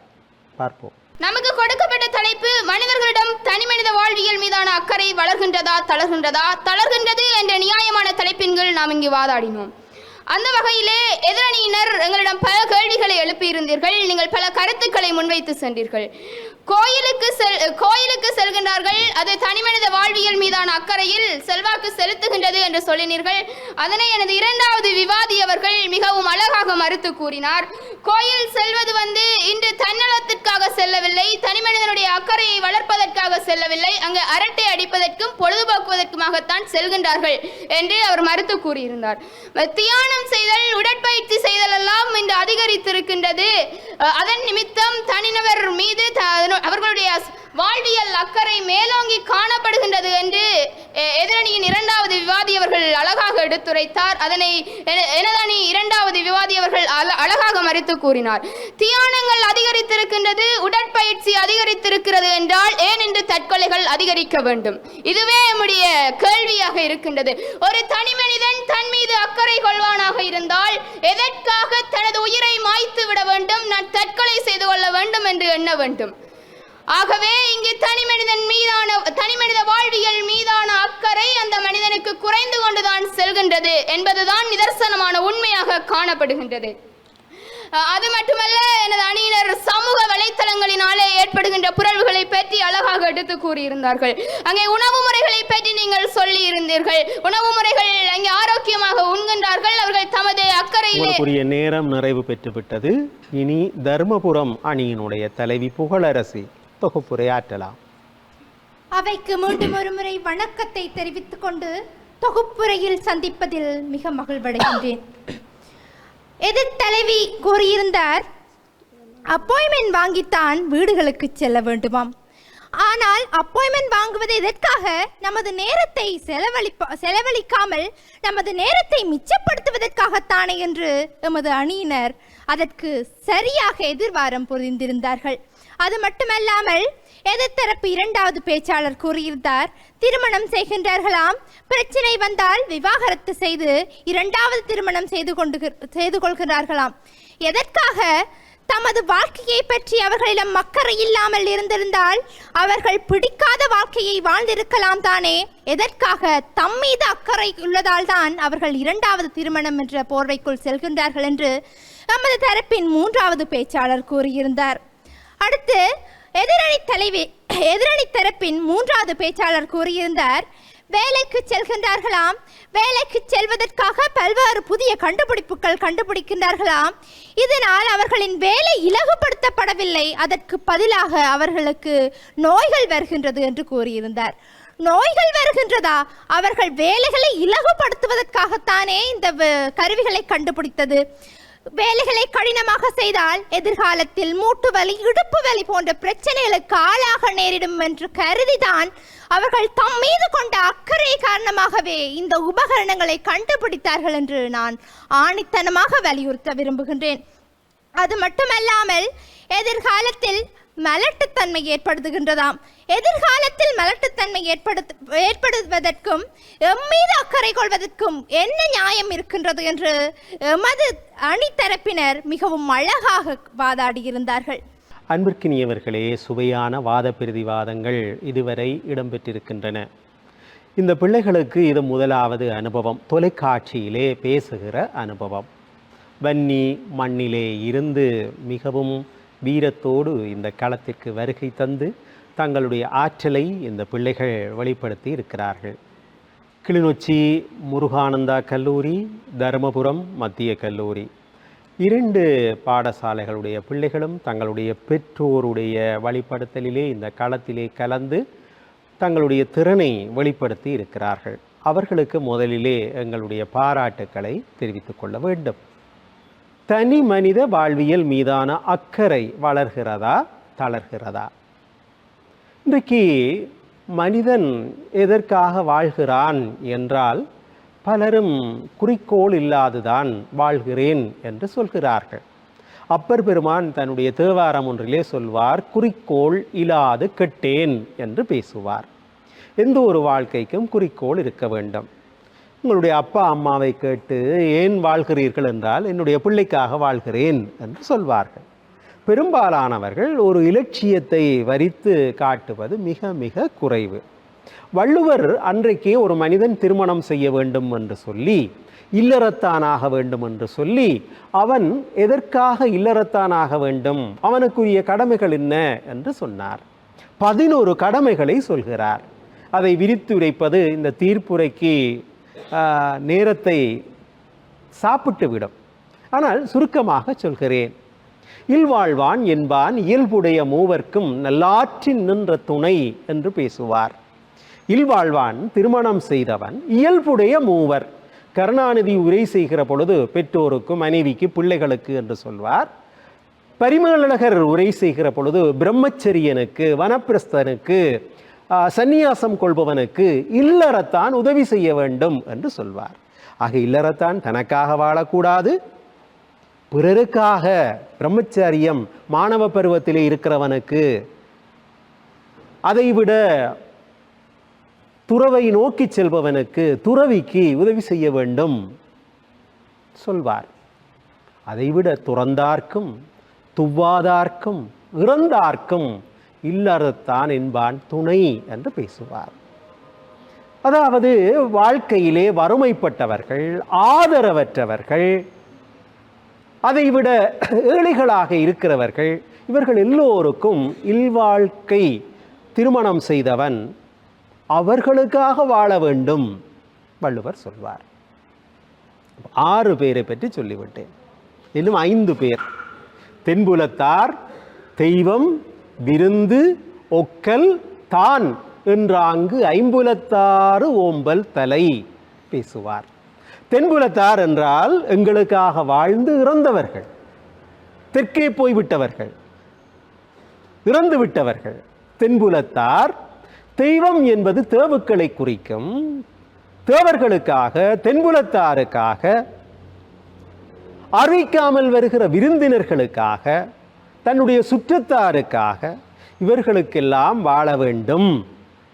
S1: பார்ப்போம்.
S3: நமக்கு கொடுக்கப்பட்ட தலைப்பு மனிதர்களிடம் தனிமனித வாழ்வியல் மீதான அக்கறை வளர்கின்றதா, தளர்கின்றதா? தளர்கின்றது என்ற நியாயமான தலைப்பின் கீழ் நாம் இங்கு வாதாடினோம். அந்த வகையிலே எதிரணியினர் எங்களிடம் பல கேள்விகளை எழுப்பியிருந்தீர்கள். நீங்கள் பல கருத்துக்களை முன்வைத்து சென்றீர்கள். கோயிலுக்கு செல்கின்றார்கள், அது தனிமனித வாழ்வியல் மீதான அக்கறையில் செல்வாக்கு செலுத்துகின்றது என்று சொல்லினீர்கள். அதனை எனது 2வது விவாதி அவர்கள் மிகவும் அழகாக மறுத்து கூறினார். கோயில் செல்வது இன்று தன்னலத்திற்காக செல்லவில்லை, தனிமனிதனுடைய அக்கறையை வளர்ப்பதற்காக செல்லவில்லை, அங்கு அரட்டை அடிப்பதற்கும் பொழுதுபோக்குவதற்குமாகத்தான் செல்கின்றார்கள் என்று அவர் மறுத்து கூறியிருந்தார். தியானம் செய்தல், உடற்பயிற்சி செய்தல் எல்லாம் இன்று அதிகரித்திருக்கின்றது. அதன் நிமித்தம் தனிநபர் மீது அவர்களுடைய வாழ்வியல் அக்கறை மேலோங்கி காணப்படுகின்றது என்று எதிரணியின் 2வது விவாதி அவர்கள் அழகாக எடுத்துரைத்தார். அதனை எனது அணி 2வது விவாதி அவர்கள் அழகாக மறுத்து கூறினார். தியானங்கள் அதிகரித்திருக்கின்றது, உடற்பயிற்சி அதிகரித்திருக்கிறது என்றால் ஏன் இன்று தற்கொலைகள் அதிகரிக்க வேண்டும்? இதுவே நம்முடைய கேள்வியாக இருக்கின்றது. ஒரு தனி மனிதன் தன் மீது அக்கறை கொள்வானாக இருந்தால் எதற்காக தனது உயிரை மாய்த்து விட வேண்டும், நான் தற்கொலை செய்து கொள்ள வேண்டும் என்று எண்ண வேண்டும்? ஆகவே இங்கு தனிமனித வாழ்வியல் மீதான அக்கறை அந்த மனிதனுக்கு குறைந்து கொண்டுதான் செல்கின்றது என்பதுதான் நிதர்சனமான உண்மையாக காணப்படுகின்றது. அது மட்டுமல்ல, எனது அணியினர் சமூக வலைத்தளங்களினாலே ஏற்படுகின்ற புரள்வுகளை பற்றி அழகாக எடுத்து கூறியிருந்தார்கள். அங்கே உணவு முறைகளை பற்றி நீங்கள் சொல்லி இருந்தீர்கள். உணவு முறைகள் அங்கே ஆரோக்கியமாக உண்கின்றார்கள், அவர்கள் தமது அக்கறையிலே.
S1: நேரம் நிறைவு பெற்றுவிட்டது. இனி தர்மபுரம் அணியினுடைய தலைவி புகழரசி தொகுப்புரை ஆற்றலாம்.
S2: அவைக்கு மீண்டும் ஒரு முறை வணக்கத்தை தெரிவித்துக் கொண்டு தொகுப்புரையில் சந்திப்பதில் மிக மகிழ்வடைகின்றேன். எதிர் தலைவி கூறியிருந்தார், அப்பாயின்மெண்ட் வாங்கித்தான் வீடுகளுக்கு செல்ல வேண்டுமாம். ஆனால் அப்பாயின்மெண்ட் வாங்குவது எதற்காக? நமது நேரத்தை செலவழிக்காமல் நமது நேரத்தை மிச்சப்படுத்துவதற்காகத்தானே என்று எமது அணியினர் அதற்கு சரியாக எதிர்வாரம் புரிந்திருந்தார்கள். அது மட்டுமல்லாமல் எதிர்த்தரப்பு 2வது பேச்சாளர் கூறியிருந்தார், திருமணம் செய்கின்றார்களாம், பிரச்சனை வந்தால் விவாகரத்து செய்து 2வது திருமணம் செய்து கொள்கிறார்களாம். எதற்காக? தமது வாழ்க்கையை பற்றி அவர்களிடம் அக்கறை இல்லாமல் இருந்திருந்தால் அவர்கள் பிடிக்காத வாழ்க்கையை வாழ்ந்திருக்கலாம் தானே. எதற்காக? தம் மீது அக்கறை உள்ளதால் தான் அவர்கள் 2வது திருமணம் என்ற போர்வைக்குள் செல்கின்றார்கள் என்று நமது தரப்பின் 3வது பேச்சாளர் கூறியிருந்தார். அடுத்து எதிரணி தரப்பின் 3வது பேச்சாளர் கூறியிருந்தார், வேலைக்கு செல்கின்றார்களாம், வேலைக்கு செல்வதற்காக பல்வேறு புதிய கண்டுபிடிப்புகள் கண்டுபிடிக்கின்றார்களாம். இதனால் அவர்களின் வேலை இலகுபடுத்தப்படவில்லை, அதற்கு பதிலாக அவர்களுக்கு நோய்கள் வருகின்றது என்று கூறியிருந்தார். நோய்கள் வருகின்றதா? அவர்கள் வேலைகளை இலகுபடுத்துவதற்காகத்தானே இந்த கருவிகளை கண்டுபிடித்தது. வேலைகளை கடினமாக செய்தால் எதிர்காலத்தில் மூட்டு வலி, இடுப்பு வலி போன்ற பிரச்சனைகளுக்கு ஆளாக நேரிடும் என்று கருதிதான் அவர்கள் தம் மீது கொண்ட அக்கறை காரணமாகவே இந்த உபகரணங்களை கண்டுபிடித்தார்கள் என்று நான் ஆணித்தனமாக வலியுறுத்த விரும்புகின்றேன். அது மட்டுமல்லாமல் எதிர்காலத்தில் மலட்டுத்தன்மை ஏற்படுத்துகின்றதாம். எதிர்காலத்தில் மலட்டுத்தன்மை ஏற்படுவதற்கும் எம்மீது அக்கறை கொள்வதற்கும் என்ன நியாயம் இருக்கின்றது என்று எமது அணித்தரப்பினர் மிகவும் அழகாக வாதாடியிருந்தார்கள்.
S1: அன்பிற்கினியவர்களே, சுவையான வாத பிரதிவாதங்கள் இதுவரை இடம்பெற்றிருக்கின்றன. இந்த பிள்ளைகளுக்கு இது முதலாவது அனுபவம், தொலைக்காட்சியிலே பேசுகிற அனுபவம். வன்னி மண்ணிலே இருந்து மிகவும் வீரத்தோடு இந்த களத்திற்கு வருகை தந்து தங்களுடைய ஆற்றலை இந்த பிள்ளைகள் வெளிப்படுத்தி இருக்கிறார்கள். கிளிநொச்சி முருகானந்தா கல்லூரி, தருமபுரம் மத்திய கல்லூரி 2 பாடசாலைகளுடைய பிள்ளைகளும் தங்களுடைய பெற்றோருடைய வழிபடுத்தலிலே இந்த களத்திலே கலந்து தங்களுடைய திறனை வெளிப்படுத்தி இருக்கிறார்கள். அவர்களுக்கு முதலிலே எங்களுடைய பாராட்டுக்களை தெரிவித்துக் கொள்ள வேண்டும். தனி மனித வாழ்வியல் மீதான அக்கறை வளர்கிறதா தளர்கிறதா? இன்றைக்கு மனிதன் எதற்காக வாழ்கிறான் என்றால் பலரும் குறிக்கோள் இல்லாதுதான் வாழ்கிறேன் என்று சொல்கிறார்கள். அப்பர் பெருமான் தன்னுடைய தேவாரம் ஒன்றிலே சொல்வார், குறிக்கோள் இல்லாது கெட்டேன் என்று பேசுவார். எந்த ஒரு வாழ்க்கைக்கும் குறிக்கோள் இருக்க வேண்டும். உங்களுடைய அப்பா அம்மாவை கேட்டு ஏன் வாழ்கிறீர்கள் என்றால் என்னுடைய பிள்ளைக்காக வாழ்கிறேன் என்று சொல்வார்கள். பெரும்பாலானவர்கள் ஒரு இலட்சியத்தை வரித்து காட்டுவது மிக மிக குறைவு. வள்ளுவர் அன்றைக்கே ஒரு மனிதன் திருமணம் செய்ய வேண்டும் என்று சொல்லி, இல்லறத்தானாக வேண்டும் என்று சொல்லி, அவன் எதற்காக இல்லறத்தானாக வேண்டும், அவனுக்குரிய கடமைகள் என்ன என்று சொன்னார். 11 கடமைகளை சொல்கிறார். அதை விரித்து உரைப்பது இந்த தீர்ப்புரைக்கு நேரத்தை சாப்பிட்டு விடும். ஆனால் சுருக்கமாக சொல்கிறேன். இல்வாழ்வான் என்பான் இயல்புடைய மூவர்க்கும் நல்லாற்றின் நின்ற துணை என்று பேசுவார். இல்வாழ்வான் திருமணம் செய்தவன் இயல்புடைய மூவர். கருணாநிதி உரை செய்கிற பொழுது பெற்றோருக்கு, மனைவிக்கு, பிள்ளைகளுக்கு என்று சொல்வார். பரிமேலழகர் உரை செய்கிற பொழுது பிரம்மச்சரியனுக்கு, வனப்பிரஸ்தனுக்கு, சந்நியாசம் கொள்பவனுக்கு இல்லறத்தான் உதவி செய்ய வேண்டும் என்று சொல்வார். ஆக இல்லறத்தான் தனக்காக வாழக்கூடாது, பிறருக்காக. பிரம்மச்சரியம் மாணவ பருவத்திலே இருக்கிறவனுக்கு, அதைவிட துறவை நோக்கி செல்பவனுக்கு, துறவிக்கு உதவி செய்ய வேண்டும் சொல்வார். அதைவிட துறந்தார்க்கும் துவாதார்க்கும் இறந்தார்க்கும் இல்லறத்தான் என்பான் துணை என்று பேசுவார். அதாவது வாழ்க்கையிலே வறுமைப்பட்டவர்கள், ஆதரவற்றவர்கள், அதைவிட ஏழைகளாக இருக்கிறவர்கள், இவர்கள் எல்லோருக்கும் இல்வாழ்க்கை திருமணம் செய்தவன் அவர்களுக்காக வாழ வேண்டும் வள்ளுவர் சொல்வார். 6 பேரை பற்றி சொல்லிவிட்டேன். இன்னும் 5 பேர். தென்புலத்தார், தெய்வம், விருந்து, ஒக்கல், தான் என்றாங்கு 5புலத்தாறு ஓம்பல் தலை பேசுவார். தென்புலத்தார் என்றால் எங்களுக்காக வாழ்ந்து இறந்தவர்கள், தெற்கே போய்விட்டவர்கள், இறந்து விட்டவர்கள் தென்புலத்தார். தெய்வம் என்பது தேவுக்களை குறிக்கும். தேவர்களுக்காக, தென்புலத்தாருக்காக, அறிவிக்காமல் வருகிற விருந்தினர்களுக்காக, தன்னுடைய சுற்றத்தாருக்காக, இவர்களுக்கெல்லாம் வாழ வேண்டும்.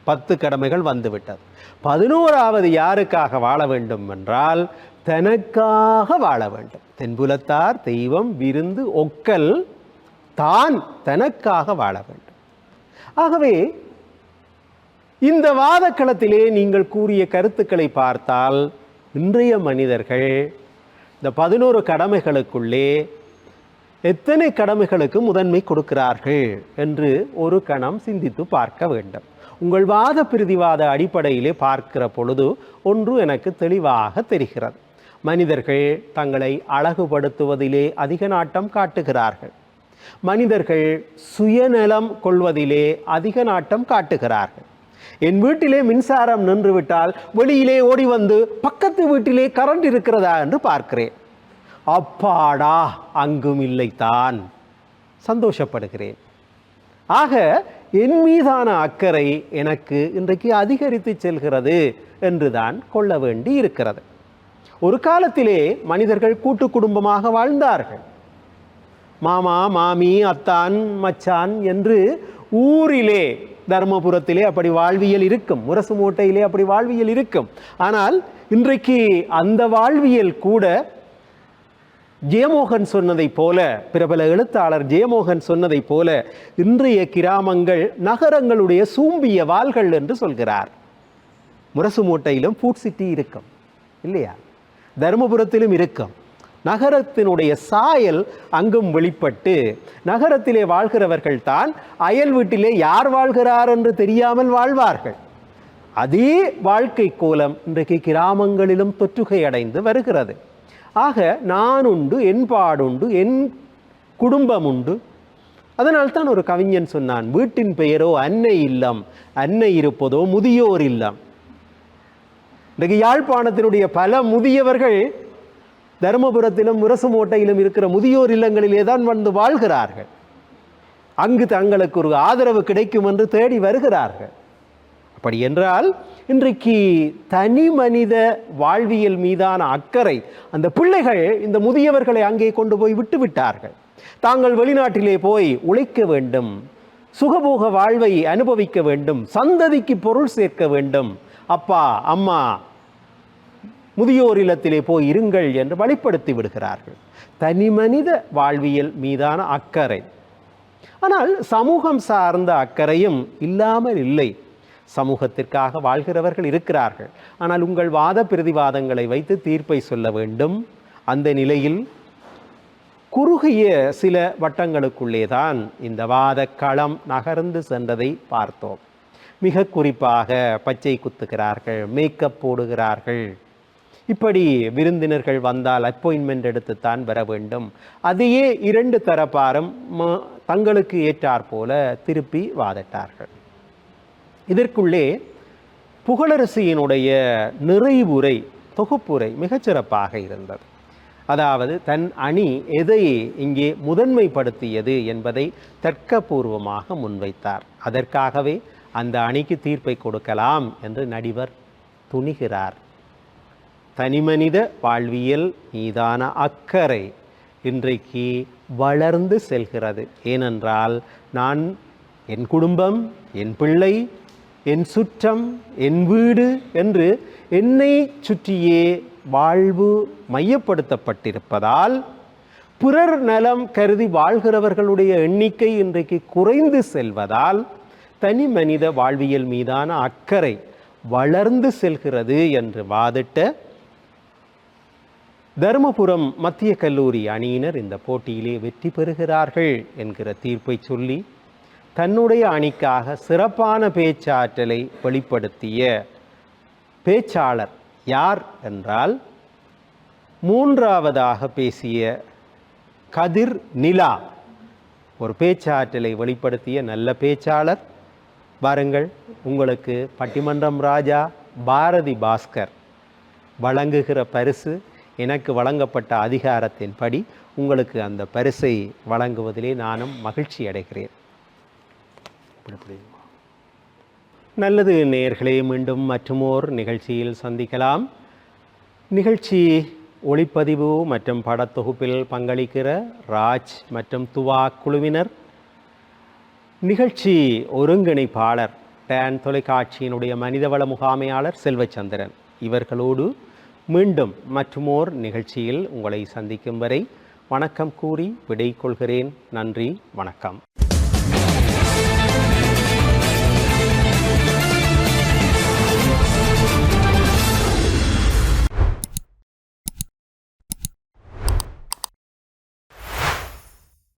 S1: 10 கடமைகள் வந்துவிட்டது. 11வது யாருக்காக வாழ வேண்டும் என்றால் தனக்காக வாழ வேண்டும். தென்புலத்தார், தெய்வம், விருந்து, ஒக்கல், தான் தனக்காக வாழ வேண்டும். ஆகவே இந்த வாதக்களத்திலே நீங்கள் கூறிய கருத்துக்களை பார்த்தால் இன்றைய மனிதர்கள் இந்த 11 கடமைகளுக்குள்ளே எத்தனை கடமைகளுக்கு முதன்மை கொடுக்கிறார்கள் என்று ஒரு கணம் சிந்தித்து பார்க்க வேண்டும். உங்கள் வாத பிரதிவாத அடிப்படையிலே பார்க்கிற பொழுது ஒன்று எனக்கு தெளிவாக தெரிகிறது. மனிதர்கள் தங்களை அழகுபடுத்துவதிலே அதிக நாட்டம் காட்டுகிறார்கள். மனிதர்கள் சுயநலம் கொள்வதிலே அதிக நாட்டம் காட்டுகிறார்கள். என் வீட்டிலே மின்சாரம் நின்றுவிட்டால் வெளியிலே ஓடி வந்து பக்கத்து வீட்டிலே கரண்ட் இருக்கிறதா என்று பார்க்கிறேன். அப்பாடா, அங்கும் இல்லைத்தான், சந்தோஷப்படுகிறேன். ஆக என் மீதான அக்கறை எனக்கு இன்றைக்கு அதிகரித்து செல்கிறது என்றுதான் கொள்ள வேண்டி இருக்கிறது. ஒரு காலத்திலே மனிதர்கள் கூட்டு குடும்பமாக வாழ்ந்தார்கள். மாமா, மாமி, அத்தான், மச்சான் என்று ஊரிலே, தர்மபுரத்திலே அப்படி வாழ்வியல் இருக்கும், முரசு மூட்டையிலே அப்படி வாழ்வியல் இருக்கும். ஆனால் இன்றைக்கு அந்த வாழ்வியல் கூட ஜெயமோகன் சொன்னதை போல, பிரபல எழுத்தாளர் ஜெயமோகன் சொன்னதை போல, இன்றைய கிராமங்கள் நகரங்களுடைய சூம்பிய வாள்கள் என்று சொல்கிறார். முரசு மூட்டையிலும் ஃபுட் சிட்டி இருக்கும் இல்லையா, தர்மபுரத்திலும் இருக்கும். நகரத்தினுடைய சாயல் அங்கும் வெளிப்பட்டு நகரத்திலே வாழ்கிறவர்கள் தான் அயல் வீட்டிலே யார் வாழ்கிறார் என்று தெரியாமல் வாழ்வார்கள். அதே வாழ்க்கை கோலம் இன்றைக்கு கிராமங்களிலும் தொற்றுகை அடைந்து வருகிறது. ஆக நான் உண்டு, என் பாடுண்டு, என் குடும்பம் உண்டு. அதனால்தான் ஒரு கவிஞன் சொன்னான், வீட்டின் பெயரோ அன்னை இல்லம், அன்னை இருப்பதோ முதியோர் இல்லம். இன்றைக்கு யாழ்ப்பாணத்தினுடைய பல முதியவர்கள் தருமபுரத்திலும் முரசுமோட்டையிலும் இருக்கிற முதியோர் இல்லங்களிலே தான் வந்து வாழ்கிறார்கள். அங்கு தங்களுக்கு ஒரு ஆதரவு கிடைக்கும் என்று தேடி வருகிறார்கள். அப்படி என்றால் இன்றைக்கு தனி மனித வாழ்வியல் மீதான அக்கறை அந்த பிள்ளைகள் இந்த முதியவர்களை அங்கே கொண்டு போய் விட்டு விட்டார்கள். தாங்கள் வெளிநாட்டிலே போய் உழைக்க வேண்டும், சுகபோக வாழ்வை அனுபவிக்க வேண்டும், சந்ததிக்கு பொருள் சேர்க்க வேண்டும், அப்பா அம்மா முதியோர் இல்லத்திலே போய் இருங்கள் என்று வழிப்படுத்தி விடுகிறார்கள். தனி மனித வாழ்வியல் மீதான அக்கறை. ஆனால் சமூகம் சார்ந்த அக்கறையும் இல்லாமல் இல்லை. சமூகத்திற்காக வாழ்கிறவர்கள் இருக்கிறார்கள். ஆனால் உங்கள் வாத பிரதிவாதங்களை வைத்து தீர்ப்பை சொல்ல வேண்டும். அந்த நிலையில் குறுகிய சில வட்டங்களுக்குள்ளே தான் இந்த வாத களம் நகர்ந்து சென்றதை பார்த்தோம். மிக குறிப்பாக பச்சை குத்துகிறார்கள், மேக்கப் போடுகிறார்கள். இப்படி விருந்தினர்கள் வந்தால் அப்பாயின்மெண்ட் எடுத்துத்தான் வர வேண்டும். அதையே இரண்டு தரப்பாரும் தங்களுக்கு ஏற்றாற் போல திருப்பி வாதிட்டார்கள். இதற்குள்ளே புகழரசியினுடைய நிறைவுரை, தொகுப்புரை மிகச்சிறப்பாக இருந்தது. அதாவது தன் அணி எதை இங்கே முதன்மைப்படுத்தியது என்பதை தர்க்கபூர்வமாக முன்வைத்தார். அதற்காகவே அந்த அணிக்கு தீர்ப்பை கொடுக்கலாம் என்று நடிகர் துணிகிறார். தனிமனித வாழ்வியல் மீதான அக்கறை இன்றைக்கு வளர்ந்து செல்கிறது. ஏனென்றால் நான் என் குடும்பம், என் பிள்ளை, என் சுற்றம், என் வீடு என்று என்னை சுற்றியே வாழ்வு மையப்படுத்தப்பட்டிருப்பதால் பிறர் நலம் கருதி வாழ்கிறவர்களுடைய எண்ணிக்கை இன்றைக்கு குறைந்து செல்வதால் தனி மனித வாழ்வியல் மீதான அக்கறை வளர்ந்து செல்கிறது என்று வாதிட்ட தருமபுரம் மத்திய கல்லூரி அணியினர் இந்த போட்டியிலே வெற்றி பெறுகிறார்கள் என்கிற தீர்ப்பை சொல்லி தன்னுடைய அணிக்காக சிறப்பான பேச்சாற்றலை வெளிப்படுத்திய பேச்சாளர் யார் என்றால் மூன்றாவதாக பேசிய கதிர் நிலா. ஒரு பேச்சாற்றலை வெளிப்படுத்திய நல்ல பேச்சாளர். வாருங்கள், உங்களுக்கு பட்டிமன்றம் ராஜா பாரதி பாஸ்கர் வழங்குகிற பரிசு. எனக்கு வழங்கப்பட்ட அதிகாரத்தின்படி உங்களுக்கு அந்த பரிசை வழங்குவதிலே நானும் மகிழ்ச்சி அடைகிறேன். நல்லது நேயர்களே, மீண்டும் மற்றுமோர் நிகழ்ச்சியில் சந்திக்கலாம். நிகழ்ச்சி ஒளிப்பதிவு மற்றும் படத்தொகுப்பில் பங்களிக்கிற ராஜ் மற்றும் துவா குழுவினர், நிகழ்ச்சி ஒருங்கிணைப்பாளர் டான் தொலைக்காட்சியினுடைய மனிதவள முகாமையாளர் செல்வச்சந்திரன், இவர்களோடு மீண்டும் மற்றுமோர் நிகழ்ச்சியில் உங்களை சந்திக்கும் வரை வணக்கம் கூறி விடை கொள்கிறேன். நன்றி, வணக்கம்.